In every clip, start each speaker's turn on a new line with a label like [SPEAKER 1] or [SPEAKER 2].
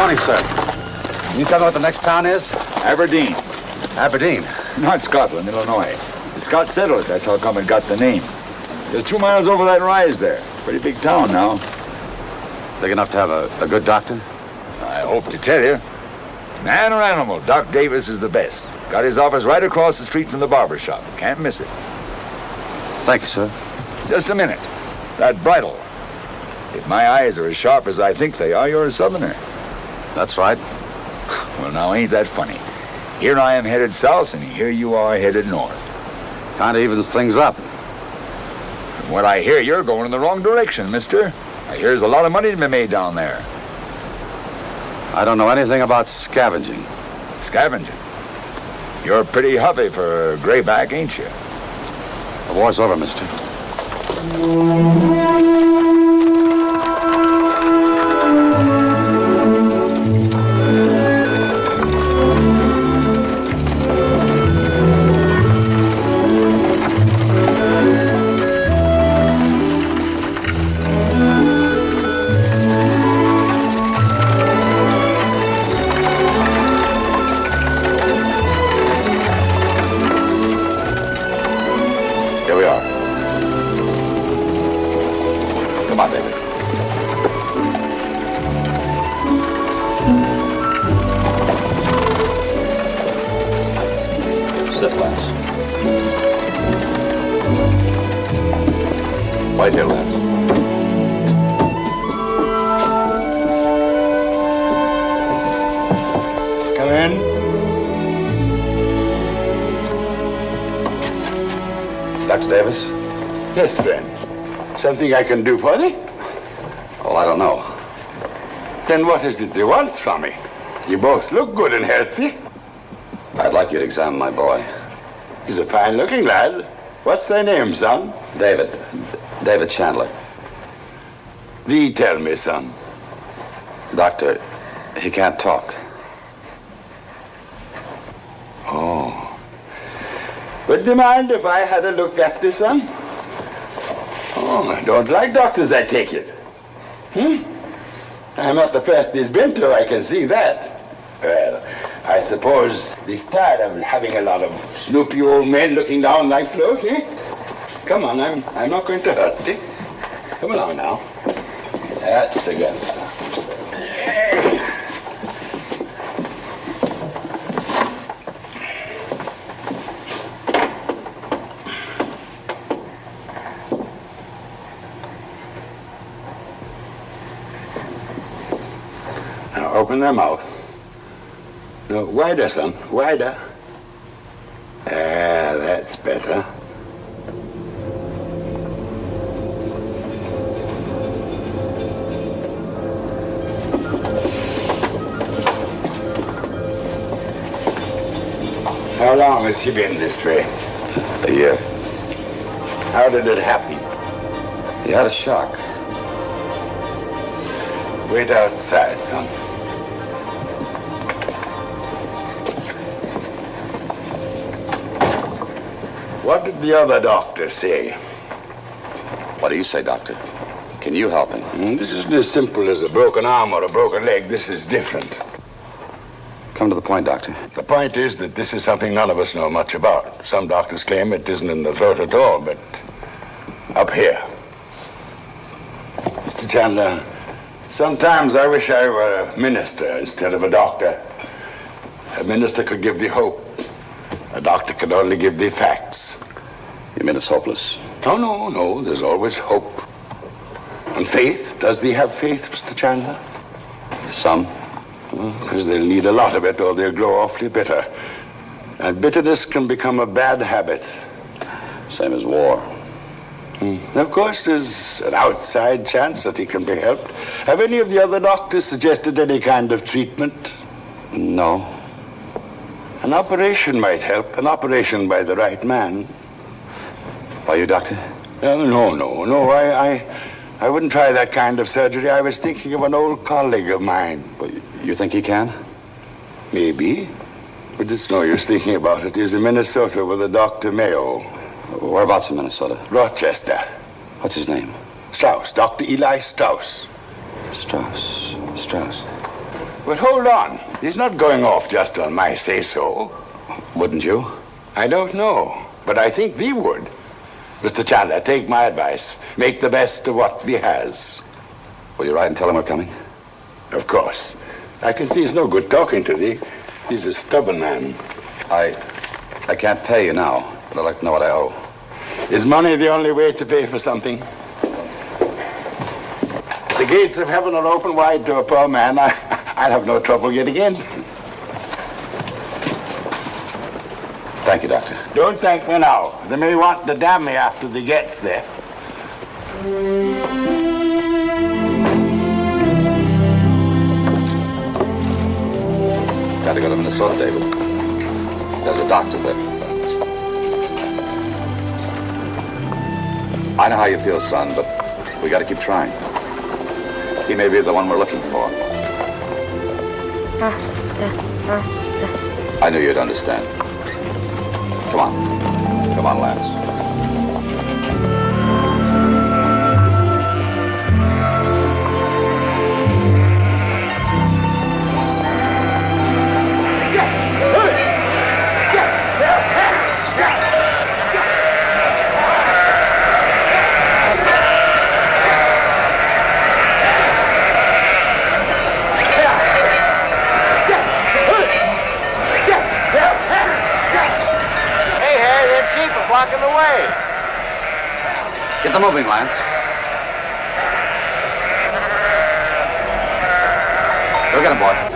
[SPEAKER 1] Morning, sir. Can you tell me what the next town is?
[SPEAKER 2] Aberdeen.
[SPEAKER 1] Aberdeen?
[SPEAKER 2] Not Scotland, Illinois. The Scots settled it. That's how come it got the name. Just 2 miles over that rise there. Pretty big town now.
[SPEAKER 1] Big enough to have a good doctor?
[SPEAKER 2] I hope to tell you. Man or animal, Doc Davis is the best. Got his office right across the street from the barber shop. Can't miss it.
[SPEAKER 1] Thank you, sir.
[SPEAKER 2] Just a minute. That bridle. If my eyes are as sharp as I think they are, you're a southerner.
[SPEAKER 1] That's right.
[SPEAKER 2] Well, now, ain't that funny? Here I am headed south, and here you are headed north.
[SPEAKER 1] Kind of evens things up.
[SPEAKER 2] From what I hear, you're going in the wrong direction, mister. I hear there's a lot of money to be made down there.
[SPEAKER 1] I don't know anything about scavenging.
[SPEAKER 2] Scavenging? You're pretty huffy for a grayback, ain't you?
[SPEAKER 1] The war's over, mister. Here we are. Come on, David. Sit, lads. Right here, lads.
[SPEAKER 3] Come in.
[SPEAKER 1] Dr. Davis?
[SPEAKER 3] Yes, friend. Something I can do for thee?
[SPEAKER 1] Oh, I don't know.
[SPEAKER 3] Then what is it you want from me? You both look good and healthy.
[SPEAKER 1] I'd like you to examine my boy.
[SPEAKER 3] He's a fine-looking lad. What's thy name, son?
[SPEAKER 1] David. David Chandler.
[SPEAKER 3] Thee tell me, son.
[SPEAKER 1] Doctor, he can't talk.
[SPEAKER 3] Oh. Would you mind if I had a look at this, son? Oh, I don't like doctors, I take it. I'm not the first he's been to, I can see that. Well, I suppose he's tired of having a lot of snoopy old men looking down thy throat, eh? Come on, I'm not going to hurt thee. Come along now. That's a good one. Open their mouth. No, wider, son, wider. Ah, that's better. How long has he been this way?
[SPEAKER 1] A year.
[SPEAKER 3] How did it happen?
[SPEAKER 1] He had a shock.
[SPEAKER 3] Wait outside, son. What did the other doctor say?
[SPEAKER 1] What do you say, Doctor? Can you help him?
[SPEAKER 3] This isn't as simple as a broken arm or a broken leg. This is different.
[SPEAKER 1] Come to the point, Doctor.
[SPEAKER 3] The point is that this is something none of us know much about. Some doctors claim it isn't in the throat at all, but up here. Mr. Chandler, sometimes I wish I were a minister instead of a doctor. A minister could give thee hope. A doctor could only give thee facts.
[SPEAKER 1] You mean it's hopeless?
[SPEAKER 3] No, no, no. There's always hope. And faith. Does thee have faith, Mr. Chandler?
[SPEAKER 1] Some.
[SPEAKER 3] Because they'll need a lot of it or they'll grow awfully bitter. And bitterness can become a bad habit.
[SPEAKER 1] Same as war.
[SPEAKER 3] Of course, there's an outside chance that he can be helped. Have any of the other doctors suggested any kind of treatment?
[SPEAKER 1] No.
[SPEAKER 3] An operation might help. An operation by the right man.
[SPEAKER 1] By you, Doctor?
[SPEAKER 3] No. I wouldn't try that kind of surgery. I was thinking of an old colleague of mine.
[SPEAKER 1] Well, you think he can?
[SPEAKER 3] Maybe. But it's no use thinking about it. He's in Minnesota with a Dr. Mayo.
[SPEAKER 1] Whereabouts in Minnesota?
[SPEAKER 3] Rochester.
[SPEAKER 1] What's his name?
[SPEAKER 3] Strauss. Dr. Eli Strauss.
[SPEAKER 1] Strauss.
[SPEAKER 3] But hold on. He's not going off just on my say-so.
[SPEAKER 1] Wouldn't you?
[SPEAKER 3] I don't know, but I think thee would. Mr. Chandler, take my advice. Make the best of what thee has.
[SPEAKER 1] Will you write and tell him we're coming?
[SPEAKER 3] Of course. I can see it's no good talking to thee. He's a stubborn man.
[SPEAKER 1] I can't pay you now, but I'd like to know what I owe.
[SPEAKER 3] Is money the only way to pay for something? The gates of heaven are open wide to a poor man. I'll have no trouble getting in.
[SPEAKER 1] Thank you, Doctor.
[SPEAKER 3] Don't thank me now. They may want to damn me after they gets there.
[SPEAKER 1] Got to go to Minnesota, David. There's a doctor there. I know how you feel, son, but we got to keep trying. He may be the one we're looking for. I knew you'd understand. Come on. Come on, Lance.
[SPEAKER 4] Blocking the way.
[SPEAKER 1] Get them moving, Lance. Go get him, boy.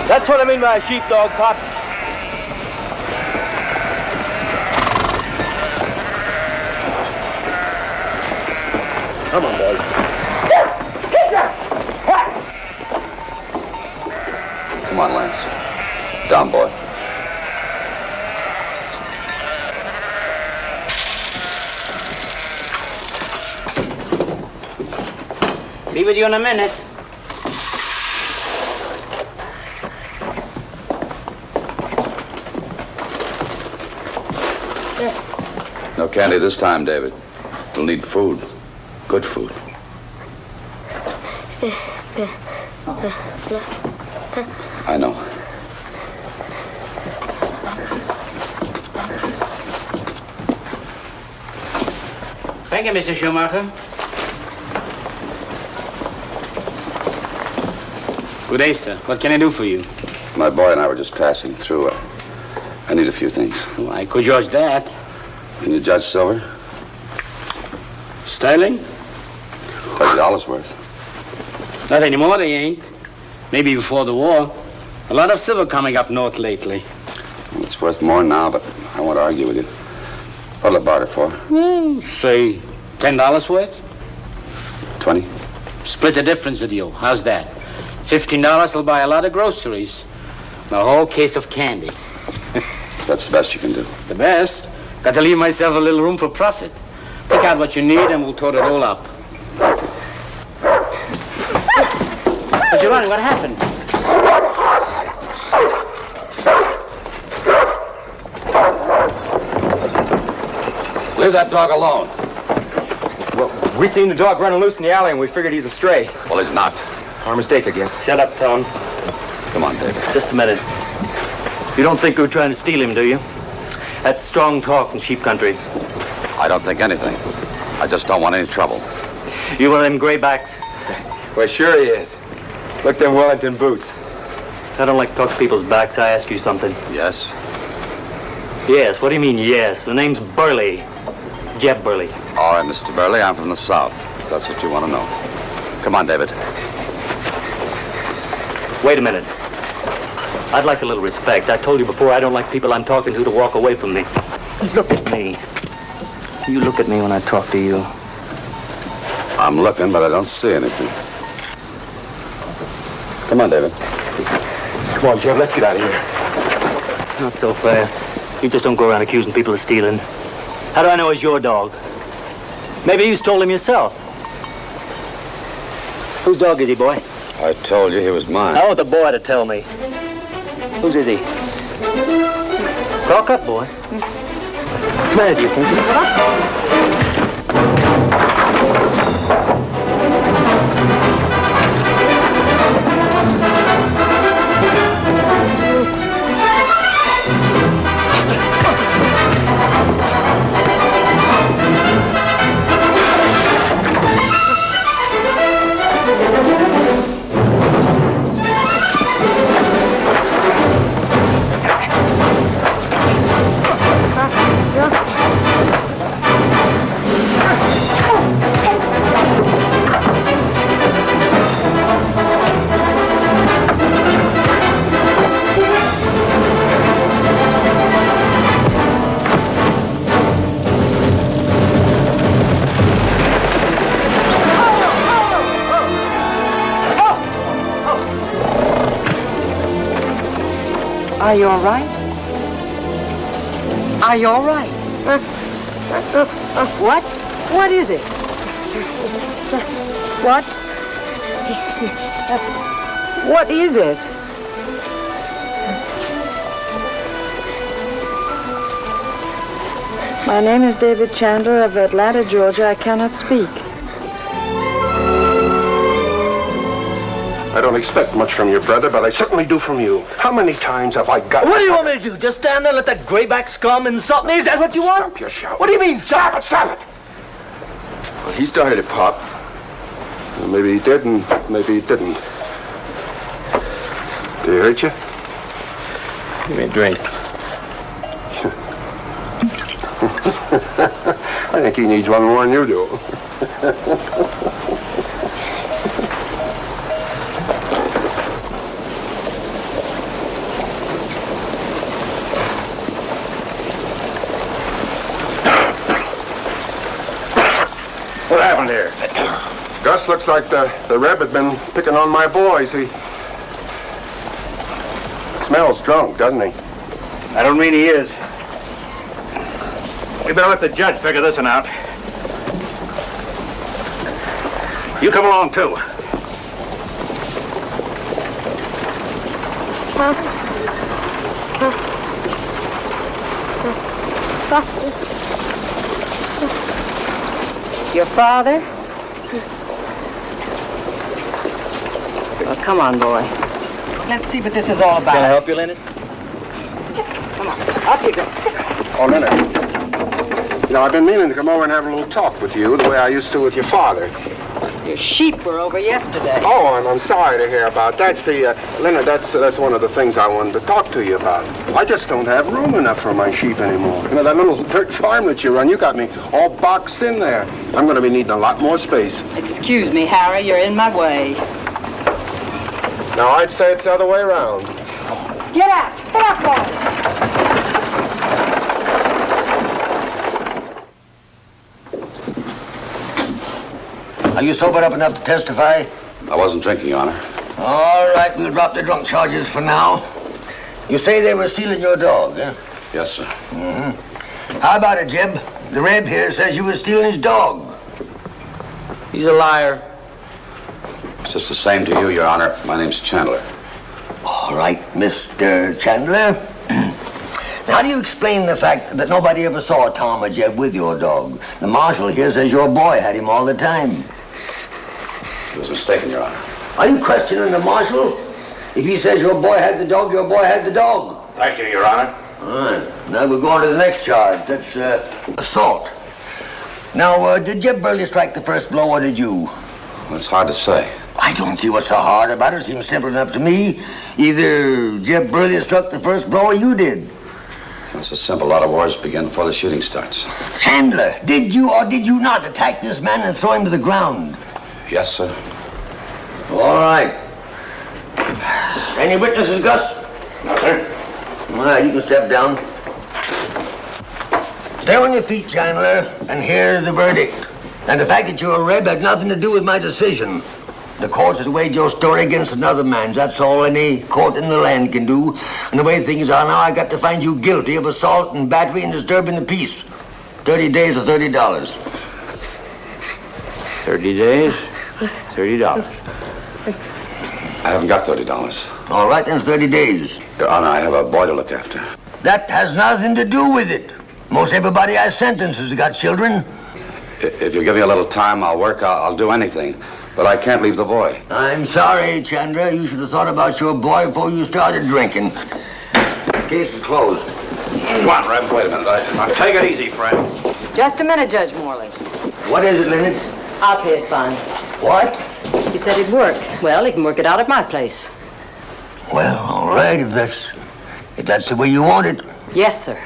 [SPEAKER 4] That's what I mean by a sheepdog, Pop. Come on, boys.
[SPEAKER 1] Come on, Lance. Down, boy.
[SPEAKER 5] Be with you in a minute.
[SPEAKER 1] No candy this time, David. We'll need food. Good food. I know.
[SPEAKER 5] Thank you, Mr. Schumacher.
[SPEAKER 4] Good day, sir. What can I do for you?
[SPEAKER 1] My boy and I were just passing through. I need a few things.
[SPEAKER 4] Oh, I could judge that.
[SPEAKER 1] Can you judge silver?
[SPEAKER 4] Sterling?
[SPEAKER 1] $30 worth.
[SPEAKER 4] Not anymore, they ain't. Maybe before the war. A lot of silver coming up north lately.
[SPEAKER 1] Well, it's worth more now, but I won't argue with you. What'll it barter for?
[SPEAKER 4] Say $10 worth.
[SPEAKER 1] 20?
[SPEAKER 4] Split the difference with you. How's that? $15 will buy a lot of groceries. And a whole case of candy.
[SPEAKER 1] That's the best you can do.
[SPEAKER 4] It's the best. Got to leave myself a little room for profit. Pick out what you need and we'll total it all up. But you're running. What happened?
[SPEAKER 1] Leave that dog alone.
[SPEAKER 6] Well, we seen the dog running loose in the alley and we figured he's a stray.
[SPEAKER 1] Well, he's not.
[SPEAKER 6] Our mistake, I guess.
[SPEAKER 4] Shut up, Tom.
[SPEAKER 1] Come on, David.
[SPEAKER 7] Just a minute. You don't think we're trying to steal him, do you? That's strong talk in sheep country.
[SPEAKER 1] I don't think anything. I just don't want any trouble.
[SPEAKER 7] You one of them graybacks?
[SPEAKER 6] Well, sure he is. Look, them Wellington boots.
[SPEAKER 7] I don't like to talk to people's backs. I ask you something.
[SPEAKER 1] Yes?
[SPEAKER 7] Yes, what do you mean, yes? The name's Burley. Jeb Burley.
[SPEAKER 1] All right, Mr. Burley, I'm from the South. If that's what you want to know. Come on, David.
[SPEAKER 7] Wait a minute. I'd like a little respect. I told you before I don't like people I'm talking to walk away from me. Look at me. You look at me when I talk to you.
[SPEAKER 1] I'm looking, but I don't see anything. Come on, David.
[SPEAKER 6] Come on, Jeb, let's get out of here.
[SPEAKER 7] Not so fast. You just don't go around accusing people of stealing. How do I know it's your dog? Maybe you stole him yourself. Whose dog is he, boy?
[SPEAKER 1] I told you he was mine.
[SPEAKER 7] I want the boy to tell me. Whose is he? Talk up, boy. What's the matter, do you think?
[SPEAKER 8] Are you all right? Are you all right? What? What is it? What? What is it? My name is David Chandler of Atlanta, Georgia. I cannot speak.
[SPEAKER 9] I don't expect much from your brother, but I certainly do from you. How many times have I got...
[SPEAKER 7] What do you want me to do? Just stand there and let that grayback scum insult me? Is that what you want?
[SPEAKER 9] Stop your shout.
[SPEAKER 7] What do you mean,
[SPEAKER 9] Stop it, stop it! Well, he started it, Pop. Well, maybe he did, and maybe he didn't. Did he hurt you?
[SPEAKER 6] Give me a drink.
[SPEAKER 9] I think he needs one more than you do. What happened here? Gus looks like the Reb had been picking on my boys. He smells drunk, doesn't he?
[SPEAKER 2] I don't mean he is. We better let the judge figure this one out. You come along, too.
[SPEAKER 8] Your father? Well, come on, boy. Let's see what this is all about.
[SPEAKER 7] Can I help you, Leonard?
[SPEAKER 8] Come on, up you go.
[SPEAKER 9] Oh, Leonard. You know, I've been meaning to come over and have a little talk with you the way I used to with your father.
[SPEAKER 8] Your sheep were over yesterday.
[SPEAKER 9] Oh, I'm sorry to hear about that. See, Leonard, that's one of the things I wanted to talk to you about. I just don't have room enough for my sheep anymore. You know, that little dirt farm that you run, you got me all boxed in there. I'm going to be needing a lot more space.
[SPEAKER 8] Excuse me, Harry, you're in my way.
[SPEAKER 9] Now, I'd say it's the other way around.
[SPEAKER 8] Get out! Get out, boy!
[SPEAKER 10] Are you sobered up enough to testify?
[SPEAKER 1] I wasn't drinking, Your Honor.
[SPEAKER 10] All right, we'll drop the drunk charges for now. You say they were stealing your dog, eh?
[SPEAKER 1] Yes, sir.
[SPEAKER 10] Mm-hmm. How about it, Jeb? The Reb here says you were stealing his dog.
[SPEAKER 7] He's a liar.
[SPEAKER 1] It's just the same to you, Your Honor. My name's Chandler.
[SPEAKER 10] All right, Mr. Chandler. Now, how do you explain the fact that nobody ever saw Tom or Jeb with your dog? The marshal here says your boy had him all the time.
[SPEAKER 1] He was mistaken, Your Honor.
[SPEAKER 10] Are you questioning the marshal? If he says your boy had the dog, your boy had the dog.
[SPEAKER 2] Thank you, Your Honor.
[SPEAKER 10] All right. Now we're going to the next charge. That's assault. Now, did Jeb Burley strike the first blow, or did you?
[SPEAKER 1] Well, it's hard to say.
[SPEAKER 10] I don't see what's so hard about it. It seems simple enough to me. Either Jeb Burley struck the first blow or you did.
[SPEAKER 1] It's so simple. A lot of wars begin before the shooting starts.
[SPEAKER 10] Chandler, did you or did you not attack this man and throw him to the ground?
[SPEAKER 1] Yes, sir.
[SPEAKER 10] All right. Any witnesses, Gus?
[SPEAKER 1] No, sir.
[SPEAKER 10] All right, you can step down. Stay on your feet, Chandler, and hear the verdict. And the fact that you're a Reb had nothing to do with my decision. The court has weighed your story against another man's. That's all any court in the land can do. And the way things are now, I got to find you guilty of assault and battery and disturbing the peace. 30 days or $30.
[SPEAKER 4] 30 days, $30.
[SPEAKER 1] I haven't got $30.
[SPEAKER 10] All right, then it's 30 days.
[SPEAKER 1] Your Honor, I have a boy to look after.
[SPEAKER 10] That has nothing to do with it. Most everybody I sentence has got children.
[SPEAKER 1] If you give me a little time, I'll work. I'll do anything. But I can't leave the boy.
[SPEAKER 10] I'm sorry, Chandra. You should have thought about your boy before you started drinking. Case is closed.
[SPEAKER 1] Come on, Reb. Wait a minute. Now, take it easy, friend.
[SPEAKER 8] Just a minute, Judge Morley.
[SPEAKER 10] What is it, Leonard?
[SPEAKER 8] I'll pay his fine.
[SPEAKER 10] What?
[SPEAKER 8] He said he'd work. Well, he can work it out at my place.
[SPEAKER 10] Well, all right, if that's the way you want it.
[SPEAKER 8] Yes, sir.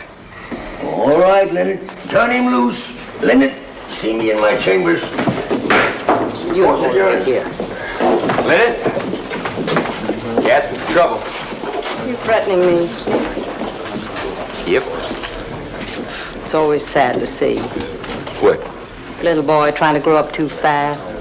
[SPEAKER 10] All right, Leonard. Turn him loose. Leonard, see me in my chambers.
[SPEAKER 8] You hold it here.
[SPEAKER 6] Leonard? You asking for trouble?
[SPEAKER 8] You threatening me?
[SPEAKER 6] Yep.
[SPEAKER 8] It's always sad to see.
[SPEAKER 6] What?
[SPEAKER 8] Little boy trying to grow up too fast.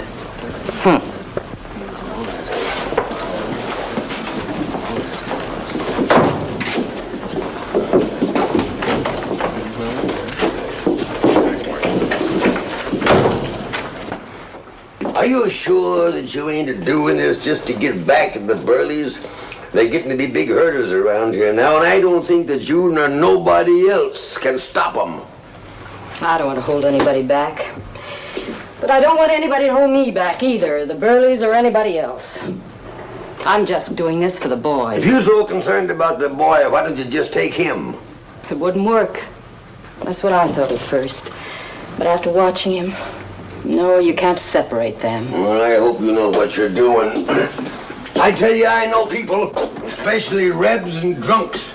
[SPEAKER 10] Are you sure that you ain't doing this just to get back at the Burleys? They're getting to be big herders around here now, and I don't think that you nor nobody else can stop them.
[SPEAKER 8] I don't want to hold anybody back. But I don't want anybody to hold me back either, the Burleys or anybody else. I'm just doing this for the boy.
[SPEAKER 10] If you're so concerned about the boy, why don't you just take him?
[SPEAKER 8] It wouldn't work. That's what I thought at first. But after watching him, no, you can't separate them.
[SPEAKER 10] Well, I hope you know what you're doing. I tell you, I know people, especially Rebs and drunks.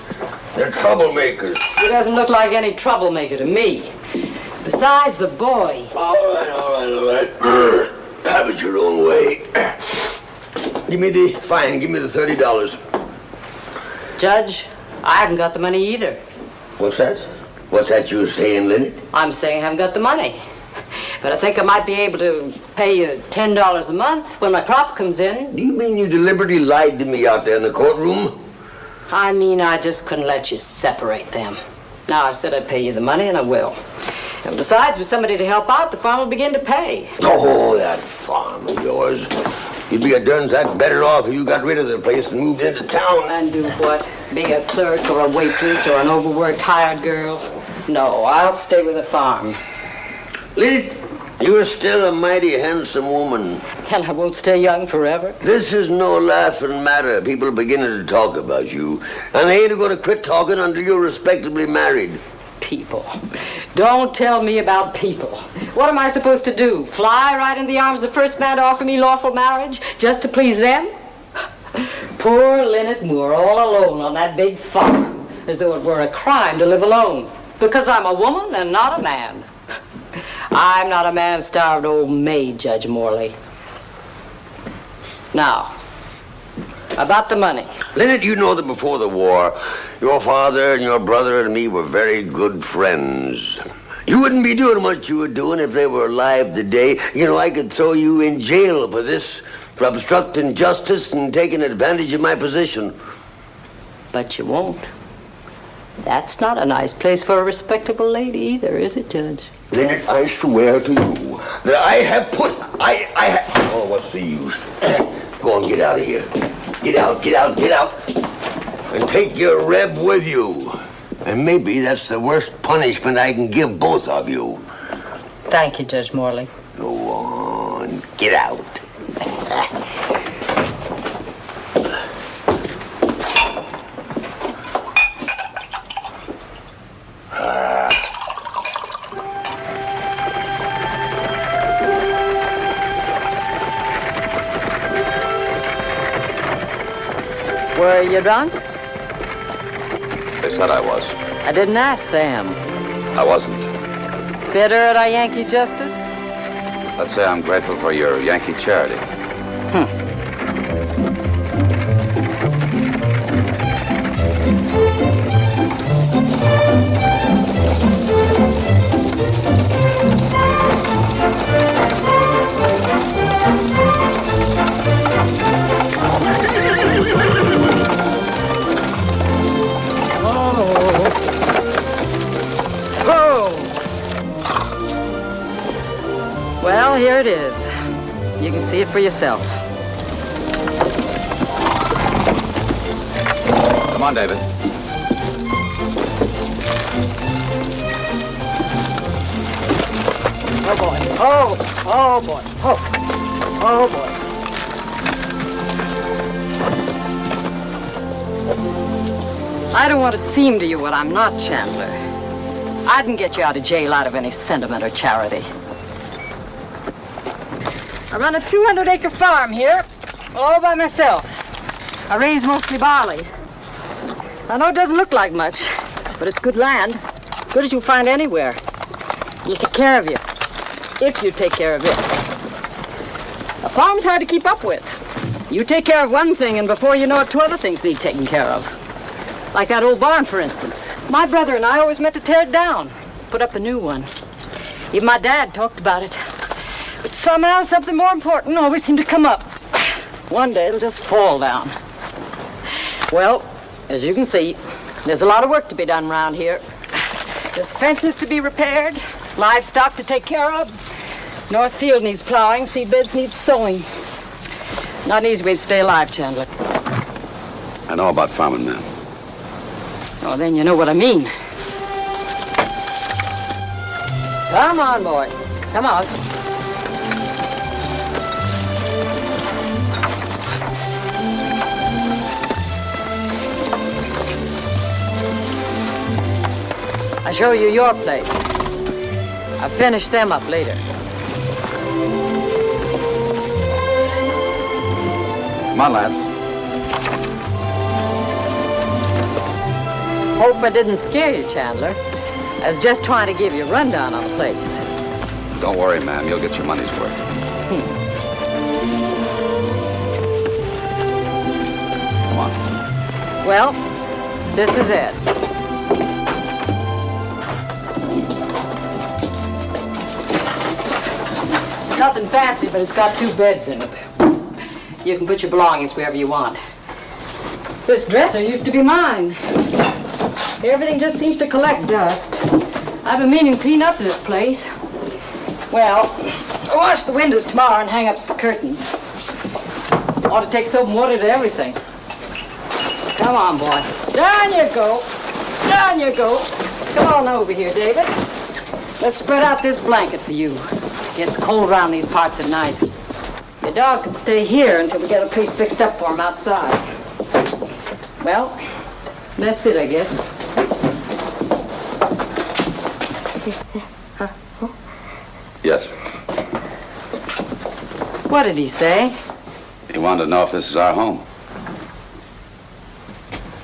[SPEAKER 10] They're troublemakers.
[SPEAKER 8] He doesn't look like any troublemaker to me. Besides the boy.
[SPEAKER 10] All right. Have it your own way. Give me the fine. Give me the $30.
[SPEAKER 8] Judge, I haven't got the money either.
[SPEAKER 10] What's that? What's that you're saying, Leonard?
[SPEAKER 8] I'm saying I haven't got the money. But I think I might be able to pay you $10 a month when my crop comes in.
[SPEAKER 10] Do you mean you deliberately lied to me out there in the courtroom?
[SPEAKER 8] I mean, I just couldn't let you separate them. Now, I said I'd pay you the money, and I will. And besides, with somebody to help out, the farm will begin to pay.
[SPEAKER 10] Oh, that farm of yours. You'd be a darn sight better off if you got rid of the place and moved into town.
[SPEAKER 8] And do what? Be a clerk or a waitress or an overworked hired girl? No, I'll stay with the farm.
[SPEAKER 10] Leonard, you're still a mighty handsome woman.
[SPEAKER 8] And I won't stay young forever.
[SPEAKER 10] This is no laughing matter. People are beginning to talk about you. And they ain't going to quit talking until you're respectably married.
[SPEAKER 8] People. Don't tell me about people. What am I supposed to do? Fly right into the arms of the first man to offer me lawful marriage just to please them? Poor Leonard Moore, all alone on that big farm, as though it were a crime to live alone. Because I'm a woman and not a man. I'm not a man-starved old maid, Judge Morley. Now, about the money.
[SPEAKER 10] Leonard, you know that before the war, your father and your brother and me were very good friends. You wouldn't be doing what you were doing if they were alive today. You know, I could throw you in jail for this, for obstructing justice and taking advantage of my position.
[SPEAKER 8] But you won't. That's not a nice place for a respectable lady either, is it, Judge?
[SPEAKER 10] Leonard, I swear to you that I have put... Oh, what's the use? Go on, get out of here. Get out. And take your Reb with you. And maybe that's the worst punishment I can give both of you.
[SPEAKER 8] Thank you, Judge Morley.
[SPEAKER 10] Go on, get out.
[SPEAKER 8] Were you drunk?
[SPEAKER 1] They said I was.
[SPEAKER 8] I didn't ask them.
[SPEAKER 1] I wasn't.
[SPEAKER 8] Bitter at our Yankee justice?
[SPEAKER 1] Let's say I'm grateful for your Yankee charity.
[SPEAKER 8] Well, here it is. You can see it for yourself.
[SPEAKER 1] Come on, David.
[SPEAKER 8] Oh, boy. Oh, boy. Oh, boy. I don't want to seem to you what I'm not, Chandler. I didn't get you out of jail out of any sentiment or charity. I run a 200-acre farm here, all by myself. I raise mostly barley. I know it doesn't look like much, but it's good land. Good as you'll find anywhere. It'll take care of you, if you take care of it. A farm's hard to keep up with. You take care of one thing, and before you know it, 2 other things need taken care of. Like that old barn, for instance. My brother and I always meant to tear it down, put up a new one. Even my dad talked about it. But somehow something more important always seemed to come up. One day it'll just fall down. Well, as you can see, there's a lot of work to be done around here. There's fences to be repaired, livestock to take care of. North field needs plowing, seed beds need sowing. Not an easy way to stay alive, Chandler.
[SPEAKER 1] I know about farming, ma'am.
[SPEAKER 8] Oh, then you know what I mean. Come on, boy. Come on. I'll show you your place. I'll finish them up later.
[SPEAKER 1] Come on, lads.
[SPEAKER 8] Hope I didn't scare you, Chandler. I was just trying to give you a rundown on the place.
[SPEAKER 1] Don't worry, ma'am. You'll get your money's worth. Come on.
[SPEAKER 8] Well, this is it. It's nothing fancy, but it's got 2 beds in it. You can put your belongings wherever you want. This dresser used to be mine. Everything just seems to collect dust. I've been meaning to clean up this place. Well, I'll wash the windows tomorrow and hang up some curtains. Ought to take soap and water to everything. Come on, boy. Down you go. Down you go. Come on over here, David. Let's spread out this blanket for you. It gets cold around these parts at night. Your dog can stay here until we get a place fixed up for him outside. Well, that's it, I guess.
[SPEAKER 1] Yes.
[SPEAKER 8] What did he say?
[SPEAKER 1] He wanted to know if this is our home.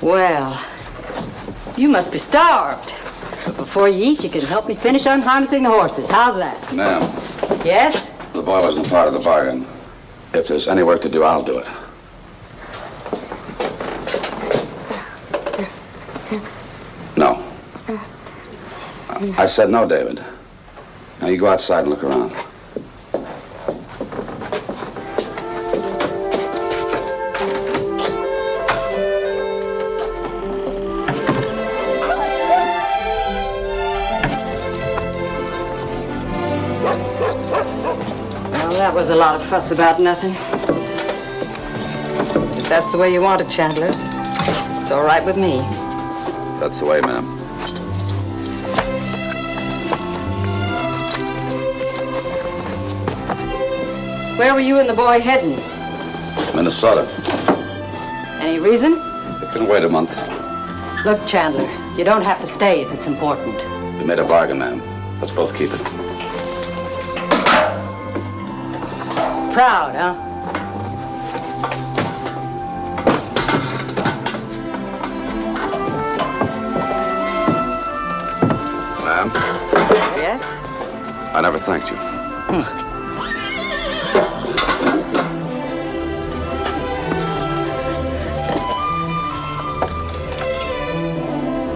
[SPEAKER 8] Well, you must be starved. But before you eat, you can help me finish unharnessing the horses. How's that?
[SPEAKER 1] Ma'am.
[SPEAKER 8] Yes?
[SPEAKER 1] The boy wasn't part of the bargain. If there's any work to do, I'll do it. No. I said no, David. Now you go outside and look around.
[SPEAKER 8] Well, that was a lot of fuss about nothing. If that's the way you want it, Chandler, it's all right with me.
[SPEAKER 1] That's the way, ma'am.
[SPEAKER 8] Where were you and the boy heading?
[SPEAKER 1] Minnesota.
[SPEAKER 8] Any reason?
[SPEAKER 1] It can wait a month.
[SPEAKER 8] Look, Chandler, you don't have to stay if it's important.
[SPEAKER 1] We made a bargain, ma'am. Let's both keep it.
[SPEAKER 8] Proud, huh?
[SPEAKER 1] I never thanked you.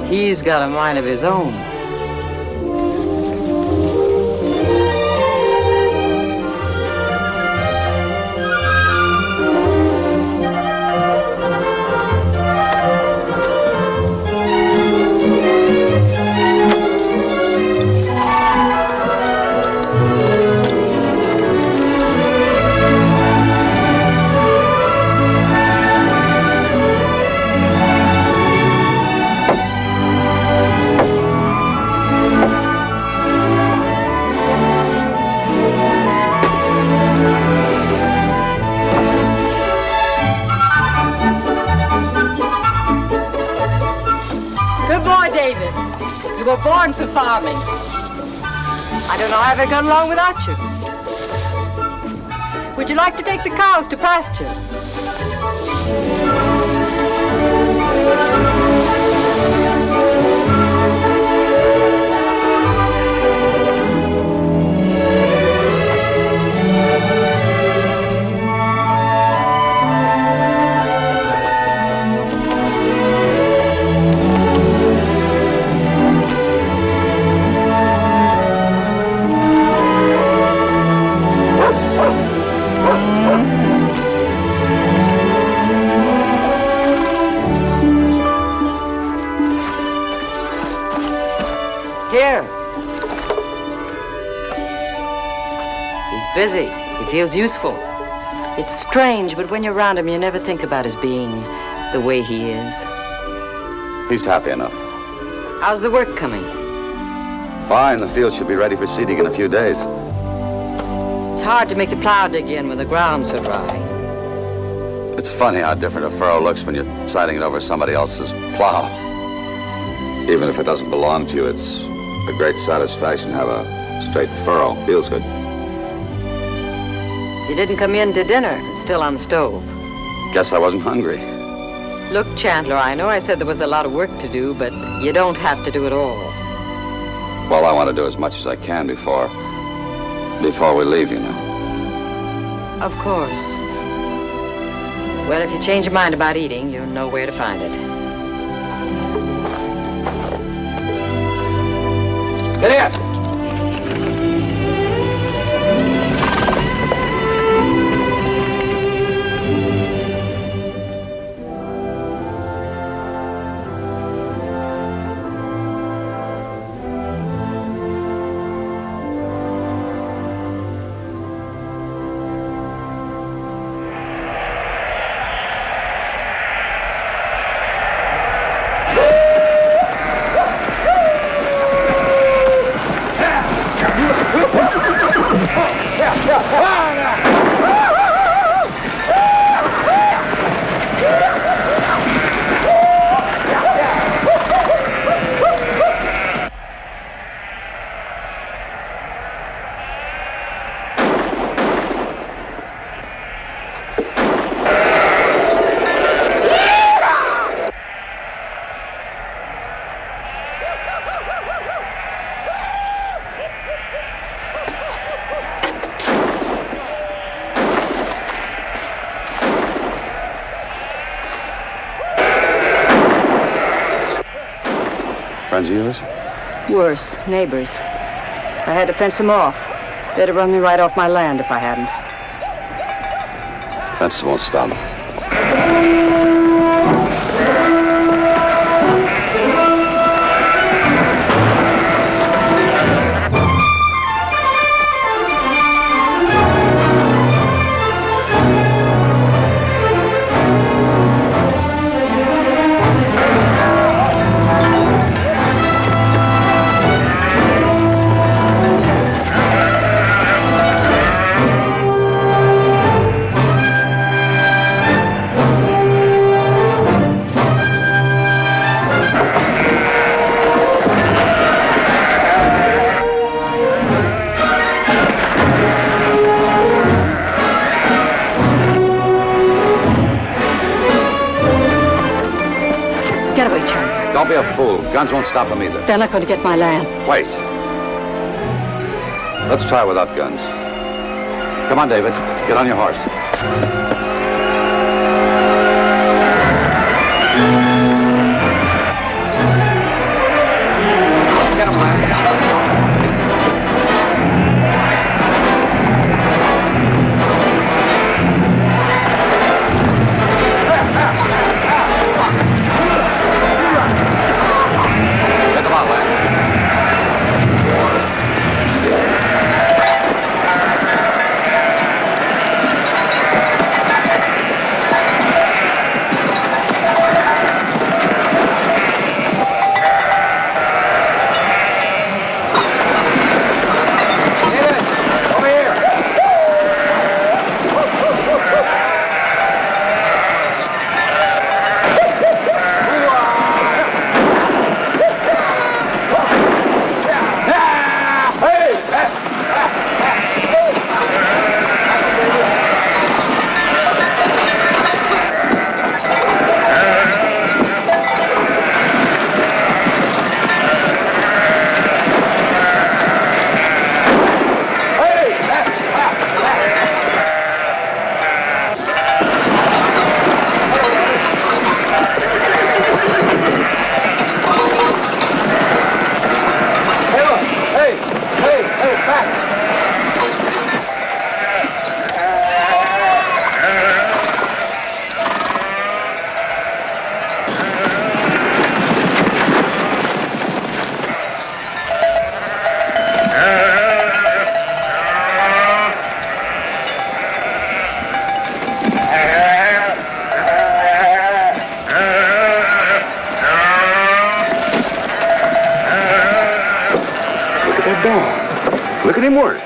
[SPEAKER 8] He's got a mind of his own. You were born for farming. I don't know how I've got along without you. Would you like to take the cows to pasture? Here. He's busy. He feels useful. It's strange, but when you're around him, you never think about his being the way he is.
[SPEAKER 1] He's happy enough.
[SPEAKER 8] How's the work coming?
[SPEAKER 1] Fine. The field should be ready for seeding in a few days.
[SPEAKER 8] It's hard to make the plow dig in when the ground's so dry.
[SPEAKER 1] It's funny how different a furrow looks when you're siding it over somebody else's plow. Even if it doesn't belong to you, it's a great satisfaction to have a straight furrow. Feels good.
[SPEAKER 8] You didn't come in to dinner. It's still on the stove.
[SPEAKER 1] Guess I wasn't hungry.
[SPEAKER 8] Look, Chandler, I know I said there was a lot of work to do, but you don't have to do it all.
[SPEAKER 1] Well, I want to do as much as I can before we leave, you know.
[SPEAKER 8] Of course. Well, if you change your mind about eating, you'll know where to find it.
[SPEAKER 6] Get here!
[SPEAKER 1] Friends of yours?
[SPEAKER 8] Worse, neighbors. I had to fence them off. They'd have run me right off my land if I hadn't.
[SPEAKER 1] Fences won't stop them. Don't be a fool. Guns won't stop them either.
[SPEAKER 8] They're not going to get my land.
[SPEAKER 1] Wait. Let's try without guns. Come on, David. Get on your horse. Get him, lad. Get them on, lad.
[SPEAKER 9] Look at him work.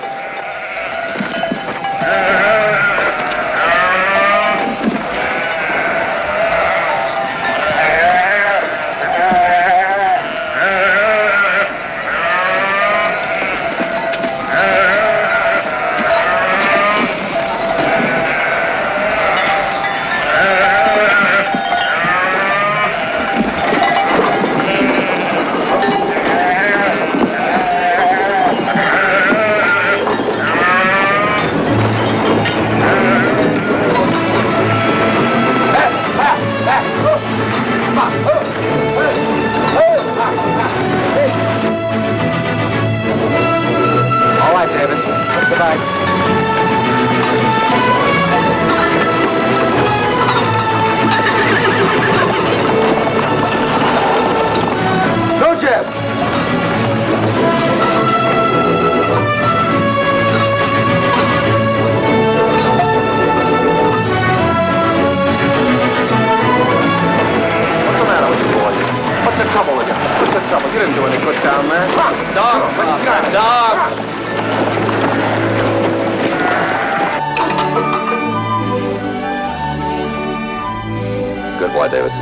[SPEAKER 1] Good boy, David.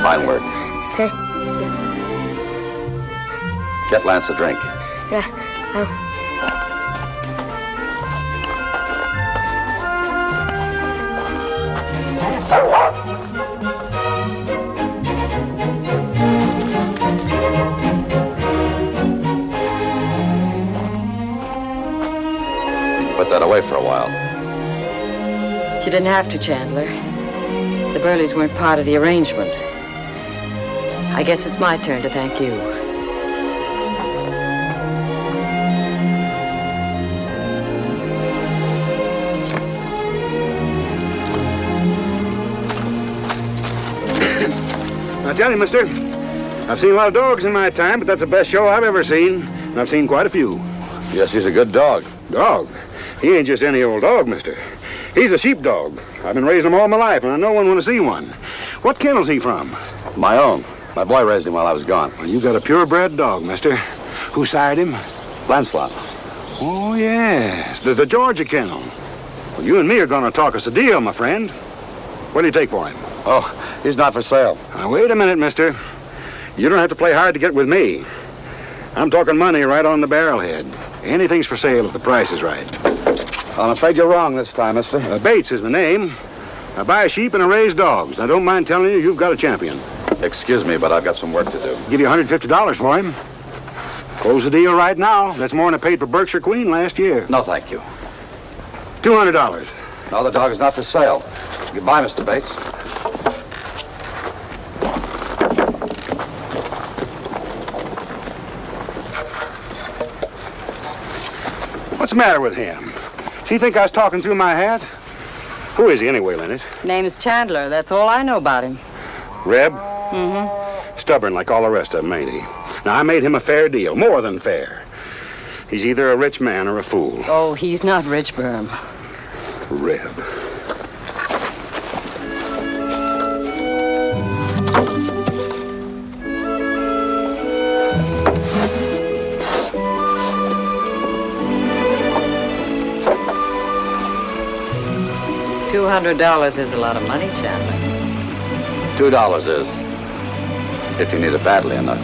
[SPEAKER 1] Fine work.
[SPEAKER 11] Okay.
[SPEAKER 1] Get Lance a drink.
[SPEAKER 11] Yeah.
[SPEAKER 1] Put that away for a while.
[SPEAKER 8] You didn't have to, Chandler. The Burleys weren't part of the arrangement. I guess it's my turn to thank you.
[SPEAKER 9] I tell you, mister, I've seen a lot of dogs in my time, but that's the best show I've ever seen. And I've seen quite a few.
[SPEAKER 1] Yes, he's a good dog.
[SPEAKER 9] Dog? He ain't just any old dog, mister. He's a sheepdog. I've been raising them all my life, and I know one when I see one. What kennel's he from?
[SPEAKER 1] My own. My boy raised him while I was gone.
[SPEAKER 9] Well, you got a purebred dog, mister. Who sired him?
[SPEAKER 1] Lancelot.
[SPEAKER 9] Oh, yes. The Georgia kennel. Well, you and me are going to talk us a deal, my friend. What do you take for him?
[SPEAKER 1] Oh, he's not for sale.
[SPEAKER 9] Now, wait a minute, mister. You don't have to play hard to get with me. I'm talking money right on the barrelhead. Anything's for sale if the price is right.
[SPEAKER 1] I'm afraid you're wrong this time, mister.
[SPEAKER 9] Bates is my name. I buy sheep and I raise dogs. I don't mind telling you, you've got a champion.
[SPEAKER 1] Excuse me, but I've got some work to do.
[SPEAKER 9] Give you $150 for him.
[SPEAKER 11] Close the deal right now. That's more than I paid for Berkshire Queen last year.
[SPEAKER 1] No, thank you.
[SPEAKER 11] $200.
[SPEAKER 1] No, the dog is not for sale. Goodbye, Mr. Bates.
[SPEAKER 11] What's the matter with him? Does he think I was talking through my hat? Who is he anyway, Leonard?
[SPEAKER 8] Name's Chandler. That's all I know about him.
[SPEAKER 11] Reb?
[SPEAKER 8] Mm-hmm.
[SPEAKER 11] Stubborn like all the rest of them, ain't he? Now, I made him a fair deal, more than fair. He's either a rich man or a fool.
[SPEAKER 8] Oh, he's not rich, Berm.
[SPEAKER 11] Reb.
[SPEAKER 8] $200 is a lot of money, Chandler.
[SPEAKER 1] $2 is, if you need it badly enough.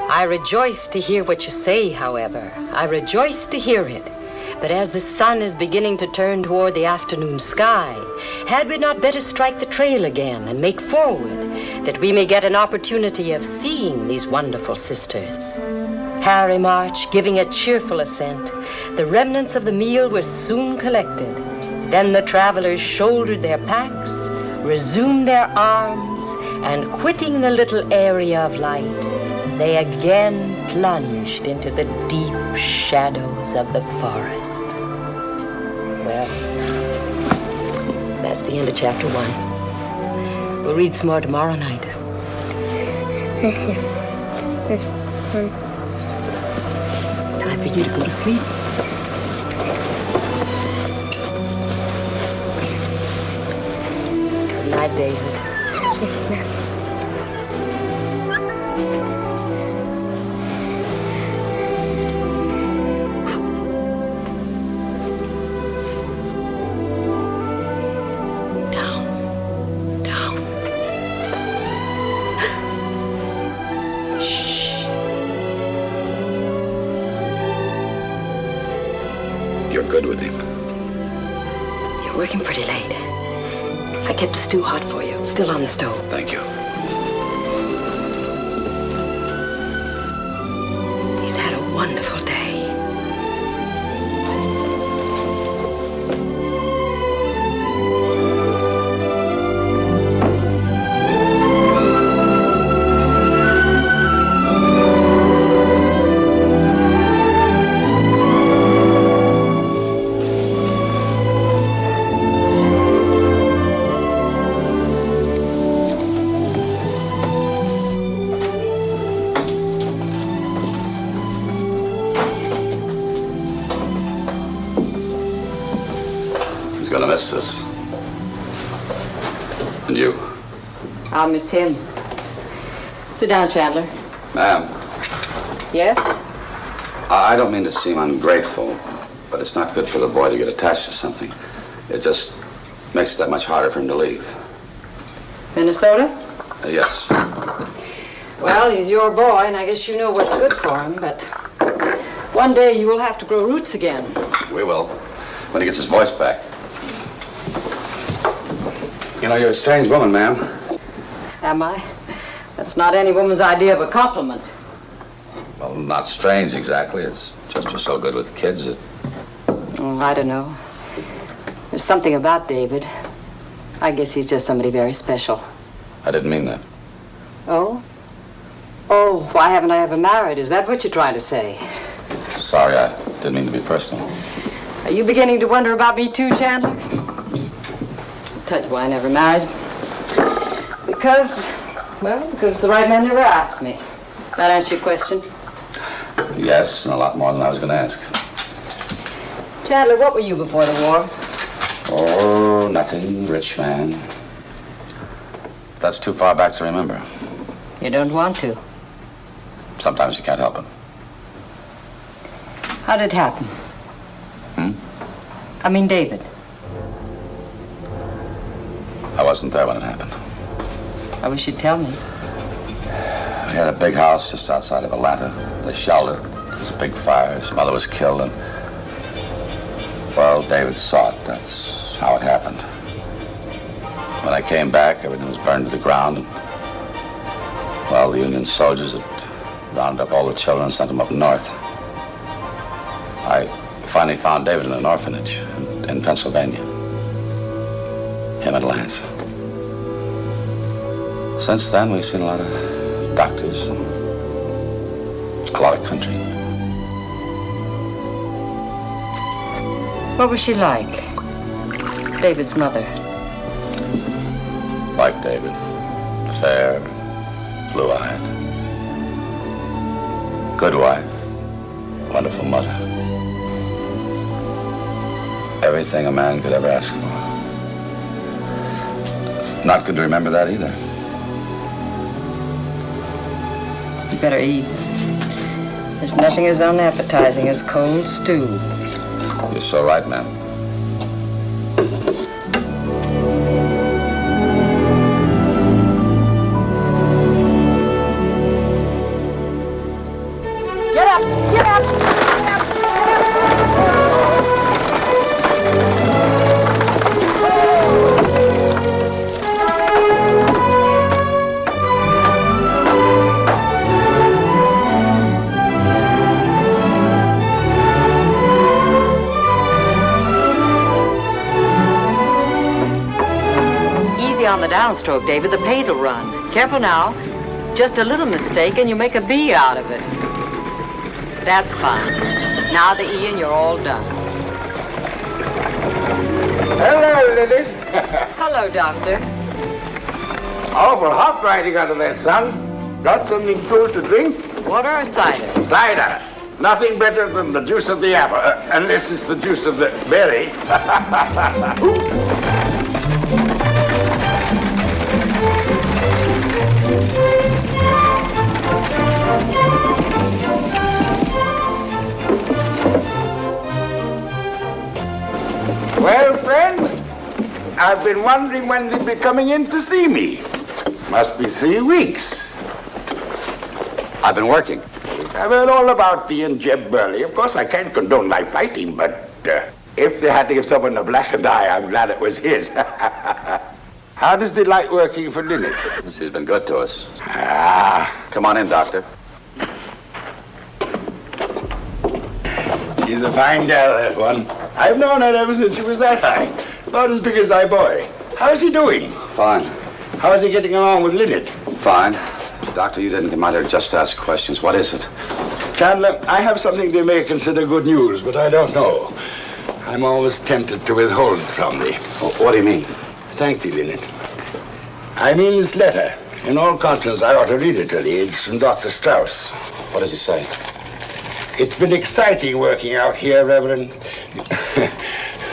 [SPEAKER 8] I rejoice to hear what you say, however. I rejoice to hear it. But as the sun is beginning to turn toward the afternoon sky, had we not better strike the trail again and make forward, that we may get an opportunity of seeing these wonderful sisters? Harry March giving a cheerful assent, the remnants of the meal were soon collected. Then the travelers shouldered their packs, resumed their arms, and quitting the little area of light, they again plunged into the deep shadows of the forest. Well, that's the end of chapter 1. We'll read some more tomorrow night. Time for you to go to sleep. Good night, David.
[SPEAKER 1] You're good with him.
[SPEAKER 8] You're working pretty late. I kept the stew hot for you, still on the stove.
[SPEAKER 1] Thank you.
[SPEAKER 8] He's had a wonderful day.
[SPEAKER 1] Gonna miss this. And you?
[SPEAKER 8] I'll miss him. Sit down, Chandler.
[SPEAKER 1] Ma'am,
[SPEAKER 8] Yes?
[SPEAKER 1] I don't mean to seem ungrateful, but it's not good for the boy to get attached to something. It just makes it that much harder for him to leave.
[SPEAKER 8] Minnesota?
[SPEAKER 1] Yes.
[SPEAKER 8] Well, he's your boy, and I guess you know what's good for him, but one day you will have to grow roots again.
[SPEAKER 1] We will. When he gets his voice back. You know, you're a strange woman, ma'am.
[SPEAKER 8] Am I? That's not any woman's idea of a compliment.
[SPEAKER 1] Well, not strange exactly. It's just you're so good with kids that...
[SPEAKER 8] Oh, I don't know. There's something about David. I guess he's just somebody very special.
[SPEAKER 1] I didn't mean that.
[SPEAKER 8] Oh? Oh, why haven't I ever married? Is that what you're trying to say?
[SPEAKER 1] Sorry, I didn't mean to be personal.
[SPEAKER 8] Are you beginning to wonder about me too, Chandler? I'll tell you why I never married. Because the right man never asked me. That answer your question?
[SPEAKER 1] Yes, and a lot more than I was going to ask.
[SPEAKER 8] Chandler, what were you before the war?
[SPEAKER 1] Oh, nothing, rich man. That's too far back to remember.
[SPEAKER 8] You don't want to.
[SPEAKER 1] Sometimes you can't help it.
[SPEAKER 8] How did it happen? I mean, David.
[SPEAKER 1] I wasn't there when it happened.
[SPEAKER 8] I wish you'd tell me.
[SPEAKER 1] We had a big house just outside of Atlanta. They shelled it. There was a big fire. His mother was killed, and... well, David saw it. That's how it happened. When I came back, everything was burned to the ground, and... well, the Union soldiers had rounded up all the children and sent them up north. I finally found David in an orphanage in Pennsylvania. Him and Lance. Since then, we've seen a lot of doctors and a lot of country.
[SPEAKER 8] What was she like? David's mother.
[SPEAKER 1] Like David. Fair, blue-eyed. Good wife. Wonderful mother. Everything a man could ever ask for. It's not good to remember that either.
[SPEAKER 8] You better eat. There's nothing as unappetizing as cold stew.
[SPEAKER 1] You're so right, ma'am.
[SPEAKER 8] Get up! Get up! On the downstroke, David. The paint will run. Careful now. Just a little mistake and you make a B out of it. That's fine. Now the E and you're all done.
[SPEAKER 9] Hello, Lily.
[SPEAKER 8] Hello, Doctor.
[SPEAKER 9] Awful hot riding out of that sun. Got something cool to drink?
[SPEAKER 8] Water or cider?
[SPEAKER 9] Cider. Nothing better than the juice of the apple, unless it's the juice of the berry. Well, friend, I've been wondering when they'd be coming in to see me. Must be 3 weeks.
[SPEAKER 1] I've been working.
[SPEAKER 9] I've heard all about thee and Jeb Burley. Of course, I can't condone my fighting, but if they had to give someone a blackened eye, I'm glad it was his. How does they like working for Lynette?
[SPEAKER 1] She's been good to us.
[SPEAKER 9] Ah.
[SPEAKER 1] Come on in, Doctor.
[SPEAKER 3] She's a fine gal, that one. I've known her ever since she was that high. About as big as I boy. How's he doing?
[SPEAKER 1] Fine.
[SPEAKER 3] How's he getting along with Lynette?
[SPEAKER 1] Fine. Doctor, you didn't come out here just to ask questions. What is it?
[SPEAKER 3] Chandler, I have something they may consider good news, but I don't know. I'm always tempted to withhold it from thee.
[SPEAKER 1] What do you mean?
[SPEAKER 3] Thank thee, Lynette. I mean this letter. In all conscience, I ought to read it to thee. It's from Dr. Strauss.
[SPEAKER 1] What does he say?
[SPEAKER 3] It's been exciting working out here, Reverend.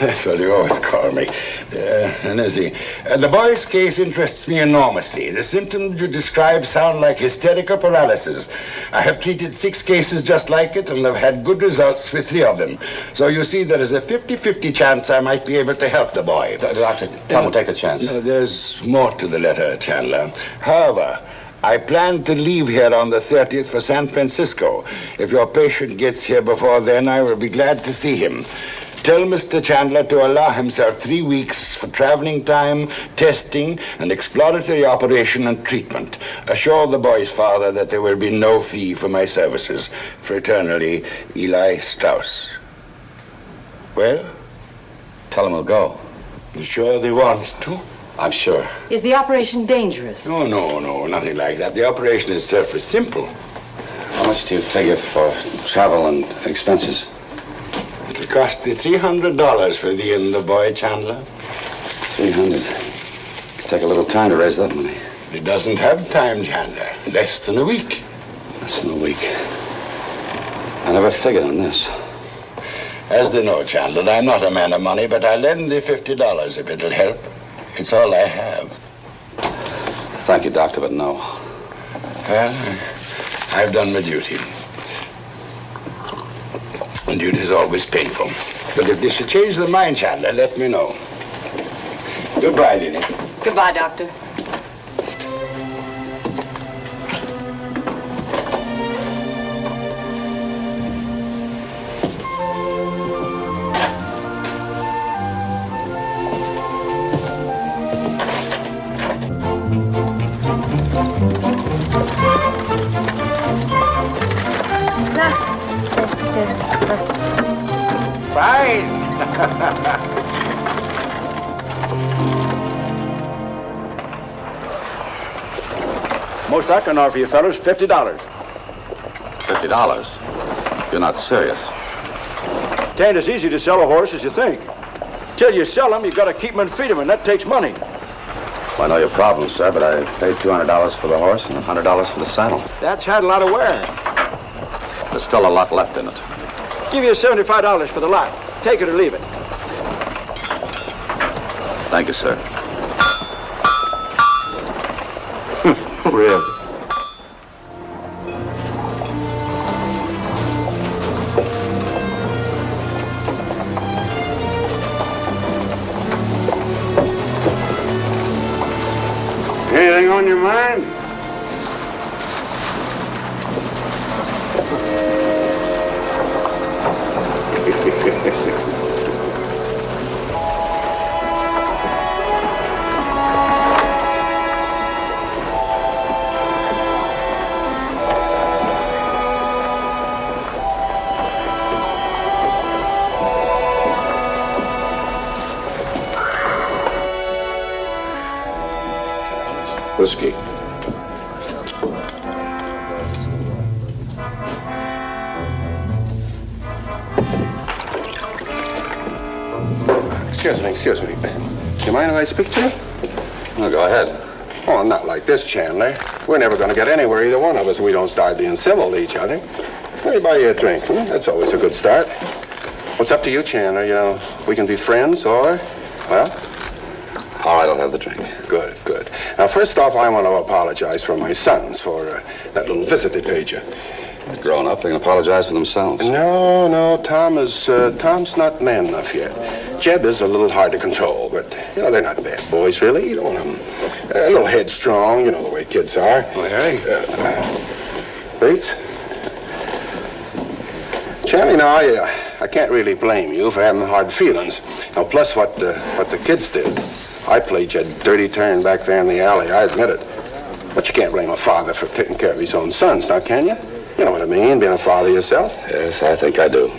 [SPEAKER 3] That's what you always call me. The boy's case interests me enormously. The symptoms you describe sound like hysterical paralysis. I have treated 6 cases just like it and have had good results with 3 of them. So you see, there is a 50-50 chance I might be able to help the boy.
[SPEAKER 1] Doctor, tell him we'll take the chance.
[SPEAKER 3] There's more to the letter, Chandler. However, I plan to leave here on the 30th for San Francisco. If your patient gets here before then, I will be glad to see him. Tell Mr. Chandler to allow himself 3 weeks for traveling time, testing, and exploratory operation and treatment. Assure the boy's father that there will be no fee for my services. Fraternally, Eli Strauss. Well?
[SPEAKER 1] Tell him we'll go.
[SPEAKER 3] You sure they want to?
[SPEAKER 1] I'm sure.
[SPEAKER 8] Is the operation dangerous?
[SPEAKER 3] No, nothing like that. The operation itself is simple.
[SPEAKER 1] How much do you figure for travel and expenses?
[SPEAKER 3] It'll cost thee $300 for thee and the boy, Chandler.
[SPEAKER 1] 300. It'll take a little time to raise that money.
[SPEAKER 3] It doesn't have time, Chandler. Less than a week.
[SPEAKER 1] Less than a week. I never figured on this.
[SPEAKER 3] As they know, Chandler, I'm not a man of money, but I'll lend thee $50 if it'll help. It's all I have.
[SPEAKER 1] Thank you, Doctor, but no.
[SPEAKER 3] Well, I've done my duty. And duty's always painful. But if they should change their mind, Chandler, let me know. Goodbye, Lily.
[SPEAKER 8] Goodbye, Doctor.
[SPEAKER 3] Fine.
[SPEAKER 11] Most I can offer you fellas, $50.
[SPEAKER 1] $50? You're not serious.
[SPEAKER 11] It ain't as easy to sell a horse as you think. Till you sell him, you got to keep him and feed him, and that takes money.
[SPEAKER 1] Well, I know your problem, sir, but I paid $200 for the horse and $100 for the saddle.
[SPEAKER 11] That's had a lot of wear.
[SPEAKER 1] There's still a lot left in it.
[SPEAKER 11] Give you $75 for the lot. Take it or leave it.
[SPEAKER 1] Thank you, sir. Really?
[SPEAKER 9] Anything on your mind?
[SPEAKER 1] Whiskey.
[SPEAKER 9] Excuse me. Do you mind if I speak to you?
[SPEAKER 1] No, go ahead.
[SPEAKER 9] Oh, not like this, Chandler. We're never going to get anywhere, either one of us, if we don't start being civil to each other. Let me buy you a drink. That's always a good start. What's up to you, Chandler? You know, we can be friends, or, well?
[SPEAKER 1] All right, I'll have the drink.
[SPEAKER 9] Good. Now, first off, I want to apologize for my sons for that little visit they paid you.
[SPEAKER 1] They're grown up. They can apologize for themselves.
[SPEAKER 9] No, Tom's not man enough yet. Jeb is a little hard to control, but, you know, they're not bad boys, really. Either one of them. A little headstrong, you know the way kids are.
[SPEAKER 3] Oh, yeah?
[SPEAKER 9] Bates? Charlie, now, I can't really blame you for having hard feelings. Now, plus what the kids did. I played you a dirty turn back there in the alley, I admit it. But you can't blame a father for taking care of his own sons, now can you? You know what I mean, being a father yourself.
[SPEAKER 1] Yes, I think I do.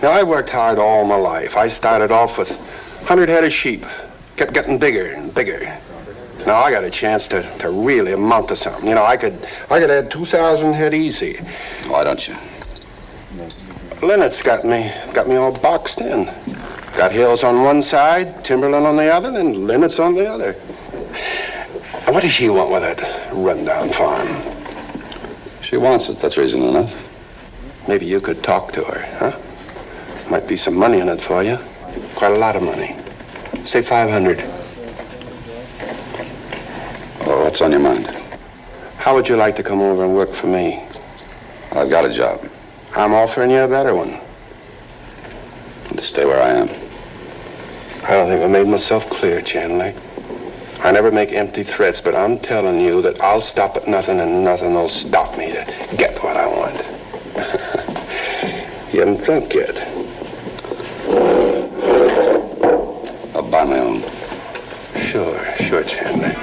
[SPEAKER 9] Now, I worked hard all my life. I started off with 100 head of sheep. Kept getting bigger and bigger. Now, I got a chance to really amount to something. You know, I could add 2,000 head easy.
[SPEAKER 1] Why don't you?
[SPEAKER 9] Lennox got me all boxed in. Got Hills on one side, Timberland on the other, then Lennox on the other. And what does she want with that rundown farm?
[SPEAKER 1] She wants it. That's reason enough.
[SPEAKER 9] Maybe you could talk to her, huh? Might be some money in it for you. Quite a lot of money. Say 500.
[SPEAKER 1] Well, what's on your mind?
[SPEAKER 9] How would you like to come over and work for me?
[SPEAKER 1] I've got a job.
[SPEAKER 9] I'm offering you a better one.
[SPEAKER 1] To stay where I am.
[SPEAKER 9] I don't think I made myself clear, Chandler. I never make empty threats, but I'm telling you that I'll stop at nothing and nothing will stop me to get what I want. You haven't drunk yet.
[SPEAKER 1] I'll buy my own.
[SPEAKER 9] Sure, Chandler.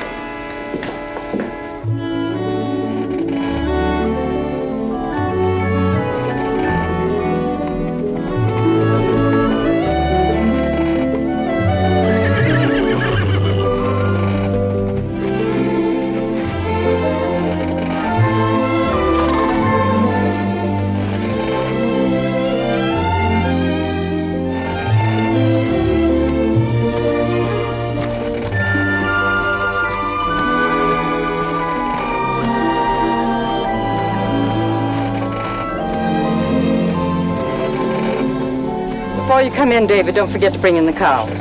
[SPEAKER 8] Before you come in, David, don't forget to bring in the cows.